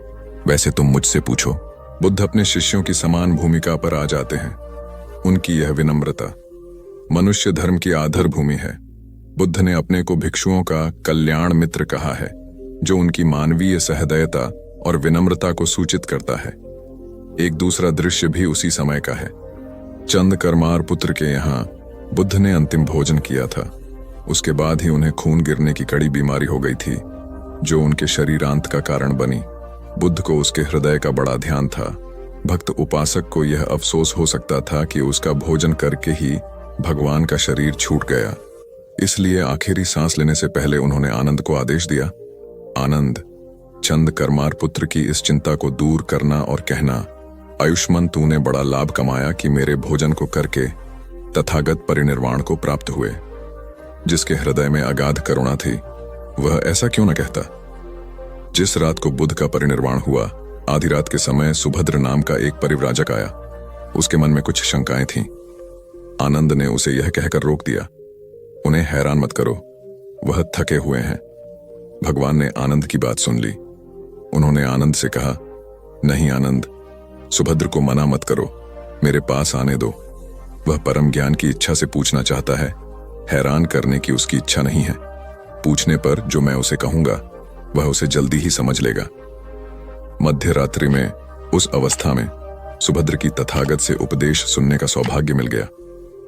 वैसे तुम मुझसे पूछो। बुद्ध अपने शिष्यों की समान भूमिका पर आ जाते हैं। उनकी यह विनम्रता मनुष्य धर्म की आधार भूमि है। बुद्ध ने अपने को भिक्षुओं का कल्याण मित्र कहा है, जो उनकी मानवीय सहृदयता और विनम्रता को सूचित करता है। एक दूसरा दृश्य भी उसी समय का है। चंद करमार पुत्र के यहाँ बुद्ध ने अंतिम भोजन किया था। उसके बाद ही उन्हें खून गिरने की कड़ी बीमारी हो गई थी, जो उनके शरीरांत का कारण बनी। बुद्ध को उसके हृदय का बड़ा ध्यान था। भक्त उपासक को यह अफसोस हो सकता था कि उसका भोजन करके ही भगवान का शरीर छूट गया। इसलिए आखिरी सांस लेने से पहले उन्होंने आनंद को आदेश दिया, आनंद, चंद करमार पुत्र की इस चिंता को दूर करना और कहना, आयुष्मान, तूने बड़ा लाभ कमाया कि मेरे भोजन को करके तथागत परिनिर्वाण को प्राप्त हुए। जिसके हृदय में अगाध करुणा थी, वह ऐसा क्यों न कहता। जिस रात को बुद्ध का परिनिर्वाण हुआ, आधी रात के समय सुभद्र नाम का एक परिव्राजक आया। उसके मन में कुछ शंकाएं थीं। आनंद ने उसे यह कहकर रोक दिया, उन्हें हैरान मत करो, वह थके हुए हैं। भगवान ने आनंद की बात सुन ली। उन्होंने आनंद से कहा, नहीं आनंद, सुभद्र को मना मत करो, मेरे पास आने दो। वह परम ज्ञान की इच्छा से पूछना चाहता है, हैरान करने की उसकी इच्छा नहीं है। पूछने पर जो मैं उसे कहूंगा वह उसे जल्दी ही समझ लेगा। मध्य रात्रि में, उस अवस्था में सुभद्र की तथागत से उपदेश सुनने का सौभाग्य मिल गया।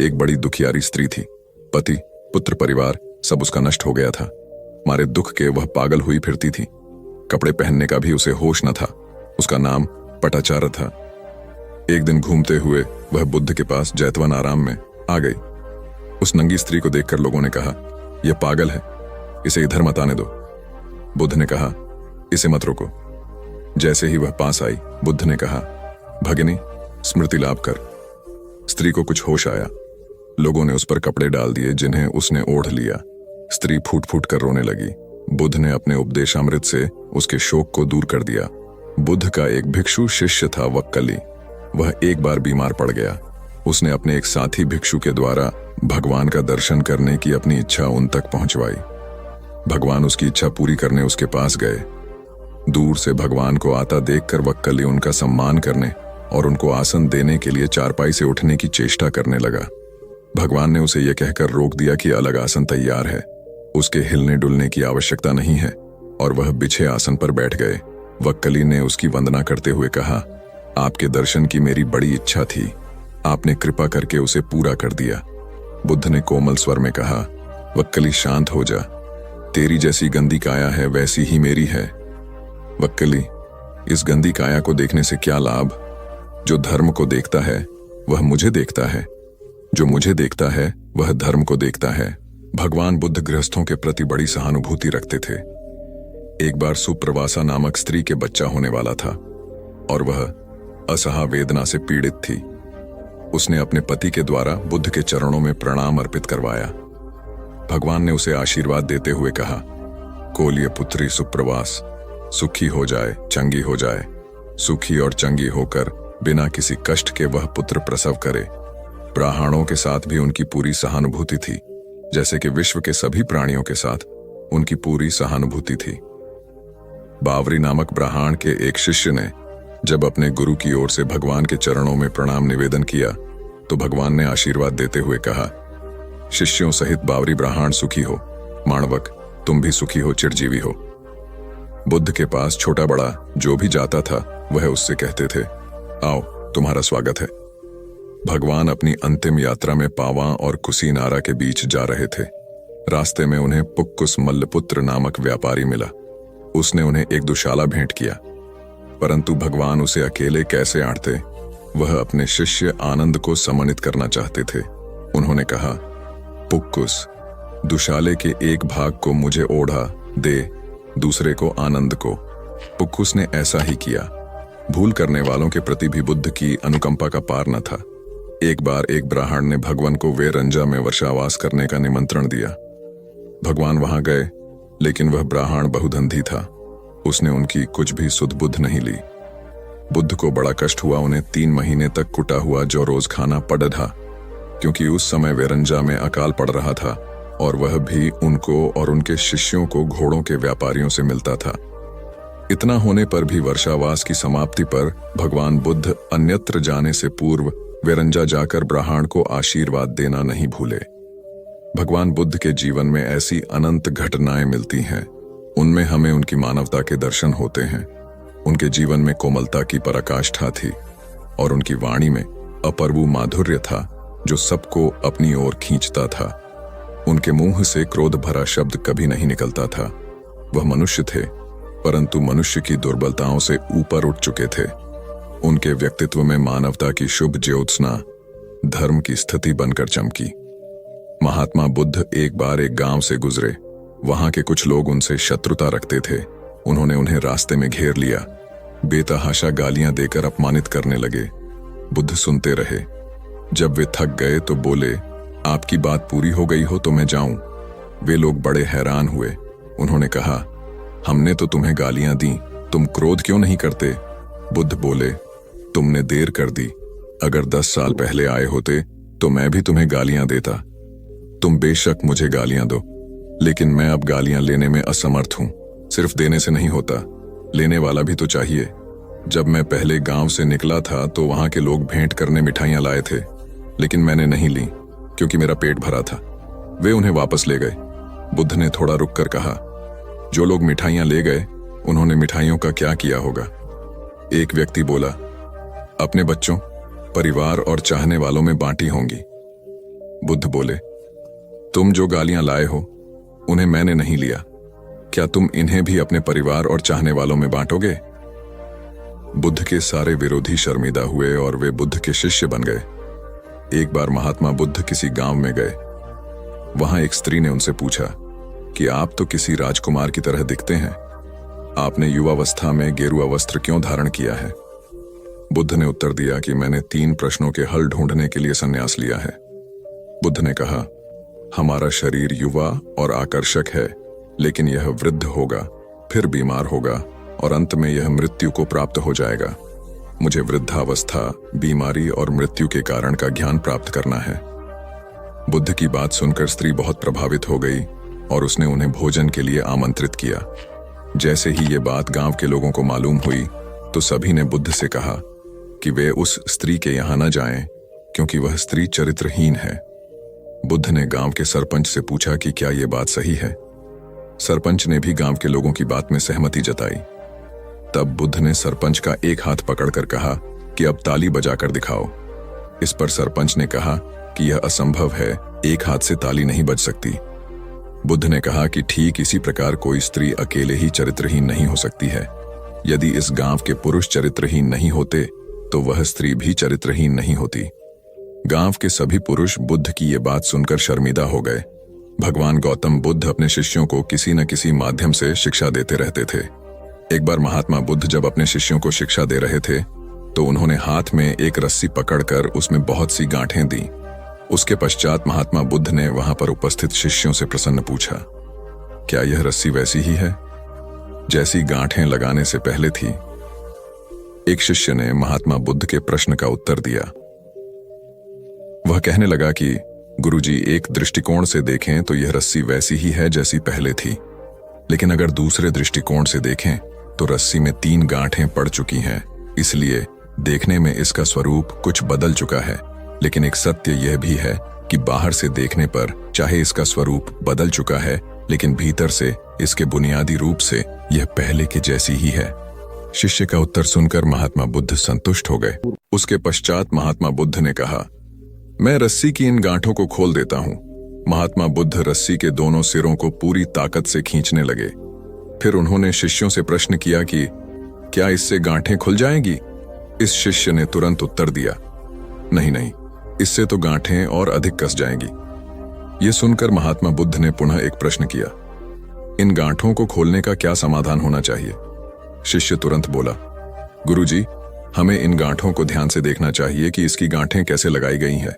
एक बड़ी दुखियारी स्त्री थी। पति, पुत्र, परिवार सब उसका नष्ट हो गया था। मारे दुख के वह पागल हुई फिरती थी। कपड़े पहनने का भी उसे होश न था। उसका नाम पटाचार था। एक दिन घूमते हुए वह बुद्ध के पास जैतवन आराम में आ गई। उस नंगी स्त्री को देखकर लोगों ने कहा, यह पागल है, इसे इधर मत आने दो। बुद्ध ने कहा, इसे मत रोको। जैसे ही वह पास आई, बुद्ध ने कहा, भगिनी, स्मृति लाभ कर। स्त्री को कुछ होश आया। लोगों ने उस पर कपड़े डाल दिए, जिन्हें उसने ओढ़ लिया। स्त्री फूट फूट कर रोने लगी। बुद्ध ने अपने उपदेशामृत से उसके शोक को दूर कर दिया। बुद्ध का एक भिक्षु शिष्य था, वक्कली। वह एक बार बीमार पड़ गया। उसने अपने एक साथी भिक्षु के द्वारा भगवान का दर्शन करने की अपनी इच्छा उन तक पहुंचवाई। भगवान उसकी इच्छा पूरी करने उसके पास गए। दूर से भगवान को आता देखकर वक्कली उनका सम्मान करने और उनको आसन देने के लिए चारपाई से उठने की चेष्टा करने लगा। भगवान ने उसे यह कहकर रोक दिया कि अलग आसन तैयार है। उसके हिलने डुलने की आवश्यकता नहीं है। और वह बिछे आसन पर बैठ गए। वक्कली ने उसकी वंदना करते हुए कहा, आपके दर्शन की मेरी बड़ी इच्छा थी, आपने कृपा करके उसे पूरा कर दिया। बुद्ध ने कोमल स्वर में कहा, वक्कली शांत हो जा, तेरी जैसी गंदी काया है वैसी ही मेरी है। वक्कली, इस गंदी काया को देखने से क्या लाभ? जो धर्म को देखता है वह मुझे देखता है, जो मुझे देखता है वह धर्म को देखता है। भगवान बुद्ध गृहस्थों के प्रति बड़ी सहानुभूति रखते थे। एक बार सुप्रवासा नामक स्त्री के बच्चा होने वाला था और वह असहा वेदना से पीड़ित थी। उसने अपने पति के द्वारा बुद्ध के चरणों में प्रणाम अर्पित करवाया। भगवान ने उसे आशीर्वाद देते हुए कहा, कोलिय पुत्री सुप्रवास, सुखी हो जाए, चंगी हो जाए, सुखी और चंगी होकर बिना किसी कष्ट के वह पुत्र प्रसव करे। ब्राह्मणों के साथ भी उनकी पूरी सहानुभूति थी, जैसे कि विश्व के सभी प्राणियों के साथ उनकी पूरी सहानुभूति थी। बावरी नामक ब्राह्मण के एक शिष्य ने जब अपने गुरु की ओर से भगवान के चरणों में प्रणाम निवेदन किया तो भगवान ने आशीर्वाद देते हुए कहा, शिष्यों सहित बावरी ब्राह्मण सुखी हो, माणवक तुम भी सुखी हो, चिरजीवी हो। बुद्ध के पास छोटा बड़ा जो भी जाता था वह उससे कहते थे, आओ तुम्हारा स्वागत है। भगवान अपनी अंतिम यात्रा में पावा और कुसीनारा के बीच जा रहे थे। रास्ते में उन्हें पुक्कुस मल्लपुत्र नामक व्यापारी मिला। उसने उन्हें एक दुशाला भेंट किया, परंतु भगवान उसे अकेले कैसे आंटते, वह अपने शिष्य आनंद को सम्मानित करना चाहते थे। उन्होंने कहा, पुक्कुस, दुशाले के एक भाग को मुझे ओढ़ा दे, दूसरे को आनंद को। पुक्कुस ने ऐसा ही किया। भूल करने वालों के प्रति भी बुद्ध की अनुकंपा का पार न था। एक बार एक ब्राह्मण ने भगवान को वेरंजा में वर्षावास करने का निमंत्रण दिया। भगवान वहां गए, लेकिन वह ब्राह्मण बहुधंधी था। उसने उनकी कुछ भी सुध बुद्ध नहीं ली। बुद्ध को बड़ा कष्ट हुआ। उन्हें 3 महीने तक कुटा हुआ जौ रोज खाना पड़ था, क्योंकि उस समय वेरंजा में अकाल पड़ रहा था और वह भी उनको और उनके शिष्यों को घोड़ों के व्यापारियों से मिलता था। इतना होने पर भी वर्षावास की समाप्ति पर भगवान बुद्ध अन्यत्र जाने से पूर्व वेरंजा जाकर ब्राह्मण को आशीर्वाद देना नहीं भूले। भगवान बुद्ध के जीवन में ऐसी अनंत घटनाएं मिलती हैं। उनमें हमें उनकी मानवता के दर्शन होते हैं। उनके जीवन में कोमलता की पराकाष्ठा थी और उनकी वाणी में अपर्वु माधुर्य था जो सबको अपनी ओर खींचता था। उनके मुंह से क्रोध भरा शब्द कभी नहीं निकलता था। वह मनुष्य थे, परंतु मनुष्य की दुर्बलताओं से ऊपर उठ चुके थे। उनके व्यक्तित्व में मानवता की शुभ ज्योत्सना धर्म की स्थिति बनकर चमकी। महात्मा बुद्ध एक बार एक गांव से गुजरे। वहां के कुछ लोग उनसे शत्रुता रखते थे। उन्होंने उन्हें रास्ते में घेर लिया, बेतहाशा गालियां देकर अपमानित करने लगे। बुद्ध सुनते रहे। जब वे थक गए तो बोले, आपकी बात पूरी हो गई हो तो मैं जाऊं। वे लोग बड़े हैरान हुए। उन्होंने कहा, हमने तो तुम्हें गालियां दी, तुम क्रोध क्यों नहीं करते? बुद्ध बोले, तुमने देर कर दी। अगर 10 साल पहले आए होते तो मैं भी तुम्हें गालियां देता। तुम बेशक मुझे गालियां दो, लेकिन मैं अब गालियां लेने में असमर्थ हूं। सिर्फ देने से नहीं होता, लेने वाला भी तो चाहिए। जब मैं पहले गांव से निकला था तो वहां के लोग भेंट करने मिठाइयां लाए थे, लेकिन मैंने नहीं ली क्योंकि मेरा पेट भरा था। वे उन्हें वापस ले गए। बुद्ध ने थोड़ा रुक कर कहा, जो लोग मिठाइयां ले गए उन्होंने मिठाइयों का क्या किया होगा? एक व्यक्ति बोला, अपने बच्चों, परिवार और चाहने वालों में बांटी होंगी। बुद्ध बोले, तुम जो गालियां लाए हो उन्हें मैंने नहीं लिया, क्या तुम इन्हें भी अपने परिवार और चाहने वालों में बांटोगे? बुद्ध के सारे विरोधी शर्मिंदा हुए और वे बुद्ध के शिष्य बन गए। एक बार महात्मा बुद्ध किसी गांव में गए। वहां एक स्त्री ने उनसे पूछा कि आप तो किसी राजकुमार की तरह दिखते हैं, आपने युवावस्था में गेरुआ वस्त्र क्यों धारण किया है? बुद्ध ने उत्तर दिया कि मैंने 3 प्रश्नों के हल ढूंढने के लिए संन्यास लिया है। बुद्ध ने कहा, हमारा शरीर युवा और आकर्षक है, लेकिन यह वृद्ध होगा, फिर बीमार होगा और अंत में यह मृत्यु को प्राप्त हो जाएगा। मुझे वृद्धावस्था, बीमारी और मृत्यु के कारण का ज्ञान प्राप्त करना है। बुद्ध की बात सुनकर स्त्री बहुत प्रभावित हो गई और उसने उन्हें भोजन के लिए आमंत्रित किया। जैसे ही ये बात गांव के लोगों को मालूम हुई तो सभी ने बुद्ध से कहा कि वे उस स्त्री के यहां न जाएं, क्योंकि वह स्त्री चरित्रहीन है। बुद्ध ने गांव के सरपंच से पूछा कि क्या ये बात सही है। सरपंच ने भी गांव के लोगों की बात में सहमति जताई। तब बुद्ध ने सरपंच का एक हाथ पकड़कर कहा कि अब ताली बजाकर दिखाओ। इस पर सरपंच ने कहा कि यह असंभव है, एक हाथ से ताली नहीं बज सकती। बुद्ध ने कहा कि ठीक इसी प्रकार कोई स्त्री अकेले ही चरित्रहीन नहीं हो सकती है। यदि इस गांव के पुरुष चरित्रहीन नहीं होते तो वह स्त्री भी चरित्रहीन नहीं होती। गांव के सभी पुरुष बुद्ध की ये बात सुनकर शर्मिंदा हो गए। भगवान गौतम बुद्ध अपने शिष्यों को किसी न किसी माध्यम से शिक्षा देते रहते थे। एक बार महात्मा बुद्ध जब अपने शिष्यों को शिक्षा दे रहे थे तो उन्होंने हाथ में एक रस्सी पकड़कर उसमें बहुत सी गांठें दी। उसके पश्चात महात्मा बुद्ध ने वहां पर उपस्थित शिष्यों से प्रसन्न पूछा, क्या यह रस्सी वैसी ही है जैसी गांठें लगाने से पहले थी? एक शिष्य ने महात्मा बुद्ध के प्रश्न का उत्तर दिया। वह कहने लगा कि गुरुजी, एक दृष्टिकोण से देखें तो यह रस्सी वैसी ही है जैसी पहले थी, लेकिन अगर दूसरे दृष्टिकोण से देखें तो रस्सी में 3 गांठें पड़ चुकी हैं, इसलिए देखने में इसका स्वरूप कुछ बदल चुका है। लेकिन एक सत्य यह भी है कि बाहर से देखने पर चाहे इसका स्वरूप बदल चुका है, लेकिन भीतर से इसके बुनियादी रूप से यह पहले के जैसी ही है। शिष्य का उत्तर सुनकर महात्मा बुद्ध संतुष्ट हो गए। उसके पश्चात महात्मा बुद्ध ने कहा, मैं रस्सी की इन गांठों को खोल देता हूं। महात्मा बुद्ध रस्सी के दोनों सिरों को पूरी ताकत से खींचने लगे। फिर उन्होंने शिष्यों से प्रश्न किया कि क्या इससे गांठें खुल जाएंगी? इस शिष्य ने तुरंत उत्तर दिया, नहीं, इससे तो गांठें और अधिक कस जाएंगी। ये सुनकर महात्मा बुद्ध ने पुनः एक प्रश्न किया, इन गांठों को खोलने का क्या समाधान होना चाहिए? शिष्य तुरंत बोला, गुरुजी, हमें इन गांठों को ध्यान से देखना चाहिए कि इसकी गांठें कैसे लगाई गई हैं।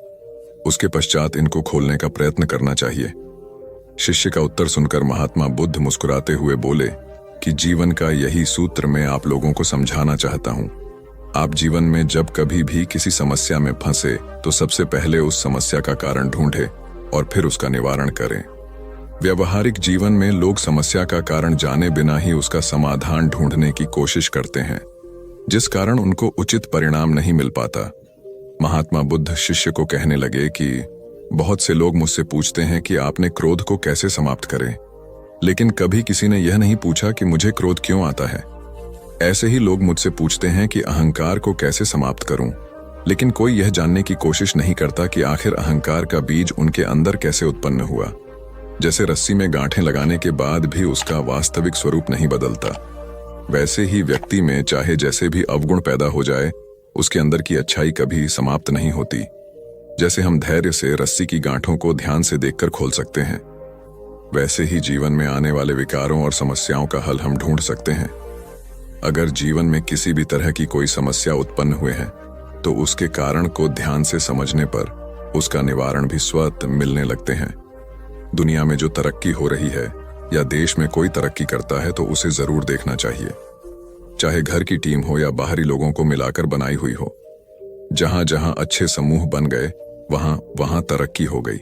उसके पश्चात इनको खोलने का प्रयत्न करना चाहिए। शिष्य का उत्तर सुनकर महात्मा बुद्ध मुस्कुराते हुए बोले कि जीवन का यही सूत्र मैं आप लोगों को समझाना चाहता हूं। आप जीवन में जब कभी भी किसी समस्या में फंसे तो सबसे पहले उस समस्या का कारण ढूंढें और फिर उसका निवारण करें। व्यवहारिक जीवन में लोग समस्या का कारण जाने बिना ही उसका समाधान ढूंढने की कोशिश करते हैं, जिस कारण उनको उचित परिणाम नहीं मिल पाता। महात्मा बुद्ध शिष्य को कहने लगे कि बहुत से लोग मुझसे पूछते हैं कि आपने क्रोध को कैसे समाप्त करें, लेकिन कभी किसी ने यह नहीं पूछा कि मुझे क्रोध क्यों आता है। ऐसे ही लोग मुझसे पूछते हैं कि अहंकार को कैसे समाप्त करूं, लेकिन कोई यह जानने की कोशिश नहीं करता कि आखिर अहंकार का बीज उनके अंदर कैसे उत्पन्न हुआ। जैसे रस्सी में गांठें लगाने के बाद भी उसका वास्तविक स्वरूप नहीं बदलता, वैसे ही व्यक्ति में चाहे जैसे भी अवगुण पैदा हो जाए, उसके अंदर की अच्छाई कभी समाप्त नहीं होती। जैसे हम धैर्य से रस्सी की गांठों को ध्यान से देखकर खोल सकते हैं, वैसे ही जीवन में आने वाले विकारों और समस्याओं का हल हम ढूंढ सकते हैं। अगर जीवन में किसी भी तरह की कोई समस्या उत्पन्न हुए है तो उसके कारण को ध्यान से समझने पर उसका निवारण भी स्वतः मिलने लगते हैं। दुनिया में जो तरक्की हो रही है या देश में कोई तरक्की करता है तो उसे जरूर देखना चाहिए, चाहे घर की टीम हो या बाहरी लोगों को मिलाकर बनाई हुई हो। जहां जहां अच्छे समूह बन गए वहां वहां तरक्की हो गई,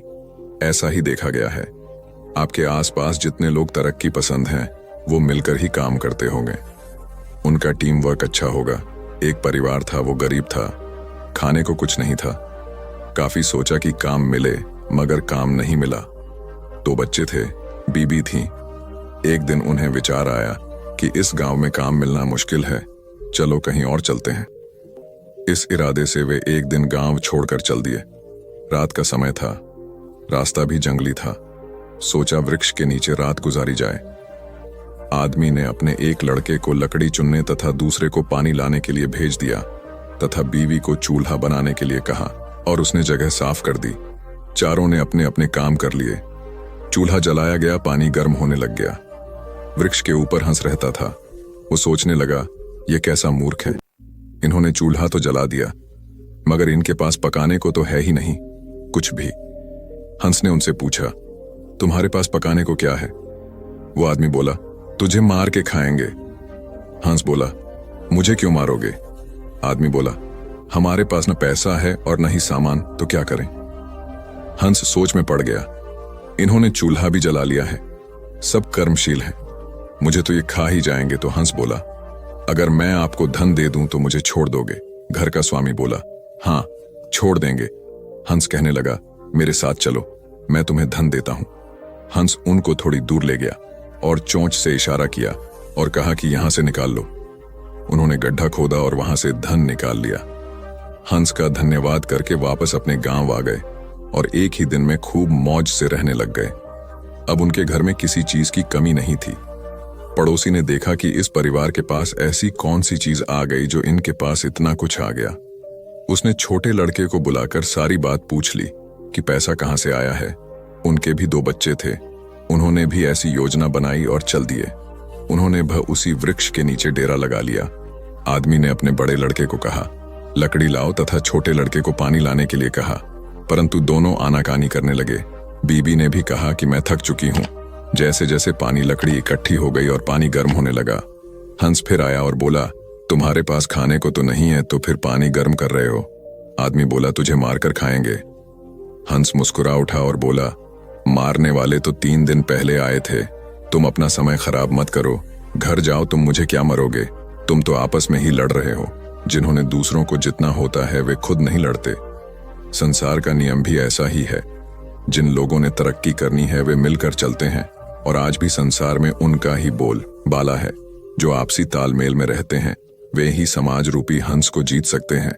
ऐसा ही देखा गया है। आपके आसपास जितने लोग तरक्की पसंद हैं वो मिलकर ही काम करते होंगे, उनका टीम वर्क अच्छा होगा। एक परिवार था, वो गरीब था, खाने को कुछ नहीं था। काफी सोचा कि काम मिले, मगर काम नहीं मिला। 2 बच्चे थे, बीबी थी। एक दिन उन्हें विचार आया कि इस गांव में काम मिलना मुश्किल है, चलो कहीं और चलते हैं। इस इरादे से वे एक दिन गांव छोड़कर चल दिए। रात का समय था, रास्ता भी जंगली था। सोचा वृक्ष के नीचे रात गुजारी जाए। आदमी ने अपने एक लड़के को लकड़ी चुनने तथा दूसरे को पानी लाने के लिए भेज दिया तथा बीवी को चूल्हा बनाने के लिए कहा और उसने जगह साफ कर दी। चारों ने अपने अपने काम कर लिए। चूल्हा जलाया गया, पानी गर्म होने लग गया। वृक्ष के ऊपर हंस रहता था। वो सोचने लगा, ये कैसा मूर्ख है, इन्होंने चूल्हा तो जला दिया मगर इनके पास पकाने को तो है ही नहीं कुछ भी। हंस ने उनसे पूछा, तुम्हारे पास पकाने को क्या है? वो आदमी बोला, तुझे मार के खाएंगे। हंस बोला, मुझे क्यों मारोगे? आदमी बोला, हमारे पास न पैसा है और न ही सामान, तो क्या करें? हंस सोच में पड़ गया। इन्होंने चूल्हा भी जला लिया है, सब कर्मशील हैं, मुझे तो ये खा ही जाएंगे। तो हंस बोला, अगर मैं आपको धन दे दूं तो मुझे छोड़ दोगे? घर का स्वामी बोला, हाँ छोड़ देंगे। हंस कहने लगा, मेरे साथ चलो, मैं तुम्हें धन देता हूं। हंस उनको थोड़ी दूर ले गया। और चोंच से इशारा किया और कहा कि यहां से निकाल लो। उन्होंने गड्ढा खोदा और वहां से धन निकाल लिया। हंस का धन्यवाद करके वापस अपने गांव आ गए और एक ही दिन में खूब मौज से रहने लग गए। अब उनके घर में किसी चीज की कमी नहीं थी। पड़ोसी ने देखा कि इस परिवार के पास ऐसी कौन सी चीज आ गई जो इनके पास इतना कुछ आ गया। उसने छोटे लड़के को बुलाकर सारी बात पूछ ली कि पैसा कहां से आया है। उनके भी 2 बच्चे थे। उन्होंने भी ऐसी योजना बनाई और चल दिए। उन्होंने उसी वृक्ष के नीचे डेरा लगा लिया। आदमी ने अपने बड़े लड़के को कहा, लकड़ी लाओ, तथा छोटे लड़के को पानी लाने के लिए कहा, परंतु दोनों आनाकानी करने लगे। बीबी ने भी कहा कि मैं थक चुकी हूं। जैसे जैसे पानी लकड़ी इकट्ठी हो गई और पानी गर्म होने लगा, हंस फिर आया और बोला, तुम्हारे पास खाने को तो नहीं है, तो फिर पानी गर्म कर रहे हो। आदमी बोला, तुझे मारकर खाएंगे। हंस मुस्कुरा उठा और बोला, मारने वाले तो 3 दिन पहले आए थे। तुम अपना समय खराब मत करो, घर जाओ, तुम मुझे क्या मरोगे। तुम तो आपस में ही लड़ रहे हो। जिन्होंने दूसरों को जितना होता है वे खुद नहीं लड़ते। संसार का नियम भी ऐसा ही है। जिन लोगों ने तरक्की करनी है वे मिलकर चलते हैं, और आज भी संसार में उनका ही बोल बाला है। जो आपसी तालमेल में रहते हैं वे ही समाज रूपी हंस को जीत सकते हैं।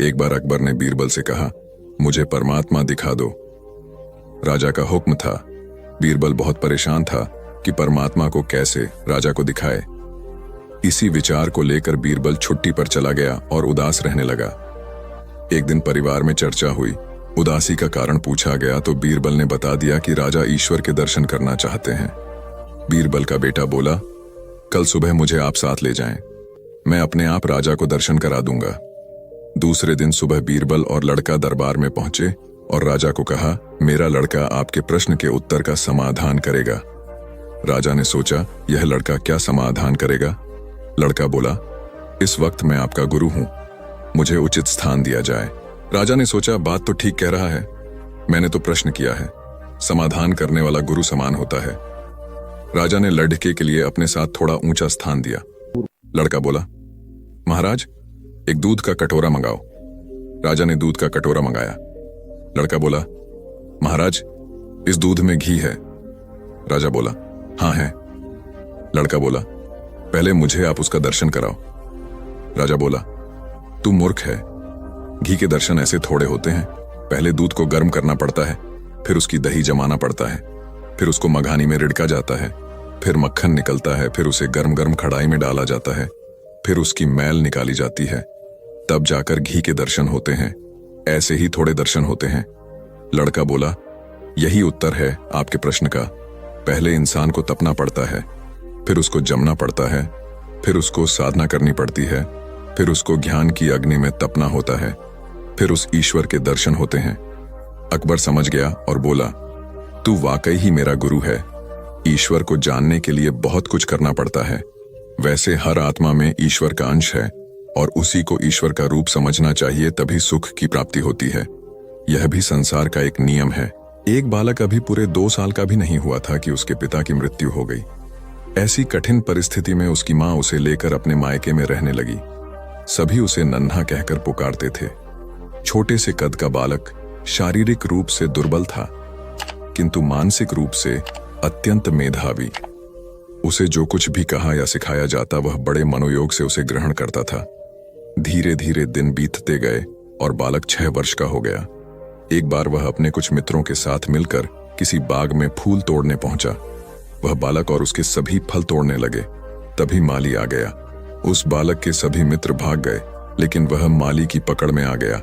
एक बार अकबर ने बीरबल से कहा, मुझे परमात्मा दिखा दो। राजा का हुक्म था। बीरबल बहुत परेशान था कि परमात्मा को कैसे राजा को दिखाए। इसी विचार को लेकर बीरबल छुट्टी पर चला गया और उदास रहने लगा। एक दिन परिवार में चर्चा हुई। उदासी का कारण पूछा गया तो बीरबल ने बता दिया कि राजा ईश्वर के दर्शन करना चाहते हैं। बीरबल का बेटा बोला, कल सुबह मुझे आप साथ ले जाएं, मैं अपने आप राजा को दर्शन करा दूंगा। दूसरे दिन सुबह बीरबल और लड़का दरबार में पहुंचे और राजा को कहा, मेरा लड़का आपके प्रश्न के उत्तर का समाधान करेगा। राजा ने सोचा, यह लड़का क्या समाधान करेगा। लड़का बोला, इस वक्त मैं आपका गुरु हूं, मुझे उचित स्थान दिया जाए। राजा ने सोचा, बात तो ठीक कह रहा है, मैंने तो प्रश्न किया है, समाधान करने वाला गुरु समान होता है। राजा ने लड़के के लिए अपने साथ थोड़ा ऊंचा स्थान दिया। लड़का बोला, महाराज एक दूध का कटोरा मंगाओ। राजा ने दूध का कटोरा मंगाया। लड़का बोला, महाराज इस दूध में घी है। राजा बोला, हाँ है। लड़का बोला, पहले मुझे आप उसका दर्शन कराओ। राजा बोला, तू मूर्ख है, घी के दर्शन ऐसे थोड़े होते हैं। पहले दूध को गर्म करना पड़ता है, फिर उसकी दही जमाना पड़ता है, फिर उसको मघानी में रिड़का जाता है, फिर मक्खन निकलता है, फिर उसे गर्म गर्म कढ़ाई में डाला जाता है, फिर उसकी मैल निकाली जाती है, तब जाकर घी के दर्शन होते हैं। ऐसे ही थोड़े दर्शन होते हैं। लड़का बोला, यही उत्तर है आपके प्रश्न का। पहले इंसान को तपना पड़ता है, फिर उसको जमना पड़ता है, फिर उसको साधना करनी पड़ती है, फिर उसको ज्ञान की अग्नि में तपना होता है, फिर उस ईश्वर के दर्शन होते हैं। अकबर समझ गया और बोला, तू वाकई ही मेरा गुरु है। ईश्वर को जानने के लिए बहुत कुछ करना पड़ता है। वैसे हर आत्मा में ईश्वर का अंश है और उसी को ईश्वर का रूप समझना चाहिए, तभी सुख की प्राप्ति होती है। यह भी संसार का एक नियम है। एक बालक अभी पूरे 2 साल का भी नहीं हुआ था कि उसके पिता की मृत्यु हो गई। ऐसी कठिन परिस्थिति में उसकी मां उसे लेकर अपने मायके में रहने लगी। सभी उसे नन्हा कहकर पुकारते थे। छोटे से कद का बालक शारीरिक रूप से दुर्बल था, किंतु मानसिक रूप से अत्यंत मेधावी। उसे जो कुछ भी कहा या सिखाया जाता वह बड़े मनोयोग से उसे ग्रहण करता था। धीरे धीरे दिन बीतते गए और बालक 6 वर्ष का हो गया। एक बार वह अपने कुछ मित्रों के साथ मिलकर किसी बाग में फूल तोड़ने पहुंचा। वह बालक और उसके सभी फल तोड़ने लगे। तभी माली आ गया। उस बालक के सभी मित्र भाग गए, लेकिन वह माली की पकड़ में आ गया।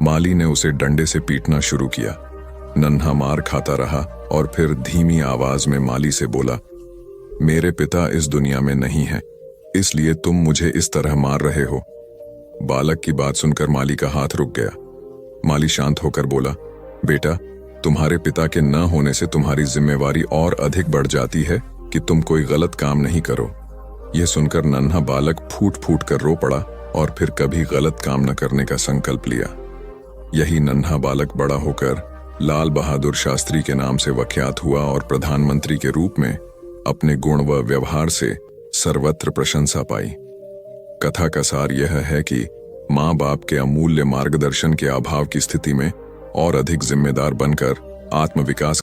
माली ने उसे डंडे से पीटना शुरू किया। नन्हा मार खाता रहा और फिर धीमी आवाज में माली से बोला, मेरे पिता इस दुनिया में नहीं है, इसलिए तुम मुझे इस तरह मार रहे हो। बालक की बात सुनकर माली का हाथ रुक गया। माली शांत होकर बोला, बेटा, तुम्हारे पिता के न होने से तुम्हारी जिम्मेवारी और अधिक बढ़ जाती है कि तुम कोई गलत काम नहीं करो। यह सुनकर नन्हा बालक फूट फूट कर रो पड़ा और फिर कभी गलत काम न करने का संकल्प लिया। यही नन्हा बालक बड़ा होकर लाल बहादुर शास्त्री के नाम से विख्यात हुआ और प्रधानमंत्री के रूप में अपने गुण व व्यवहार से सर्वत्र प्रशंसा पाई। कथा का सार यह है कि माँ बाप के अमूल्य मार्गदर्शन के अभाव की स्थिति में और अधिक जिम्मेदार बनकर आत्मविकास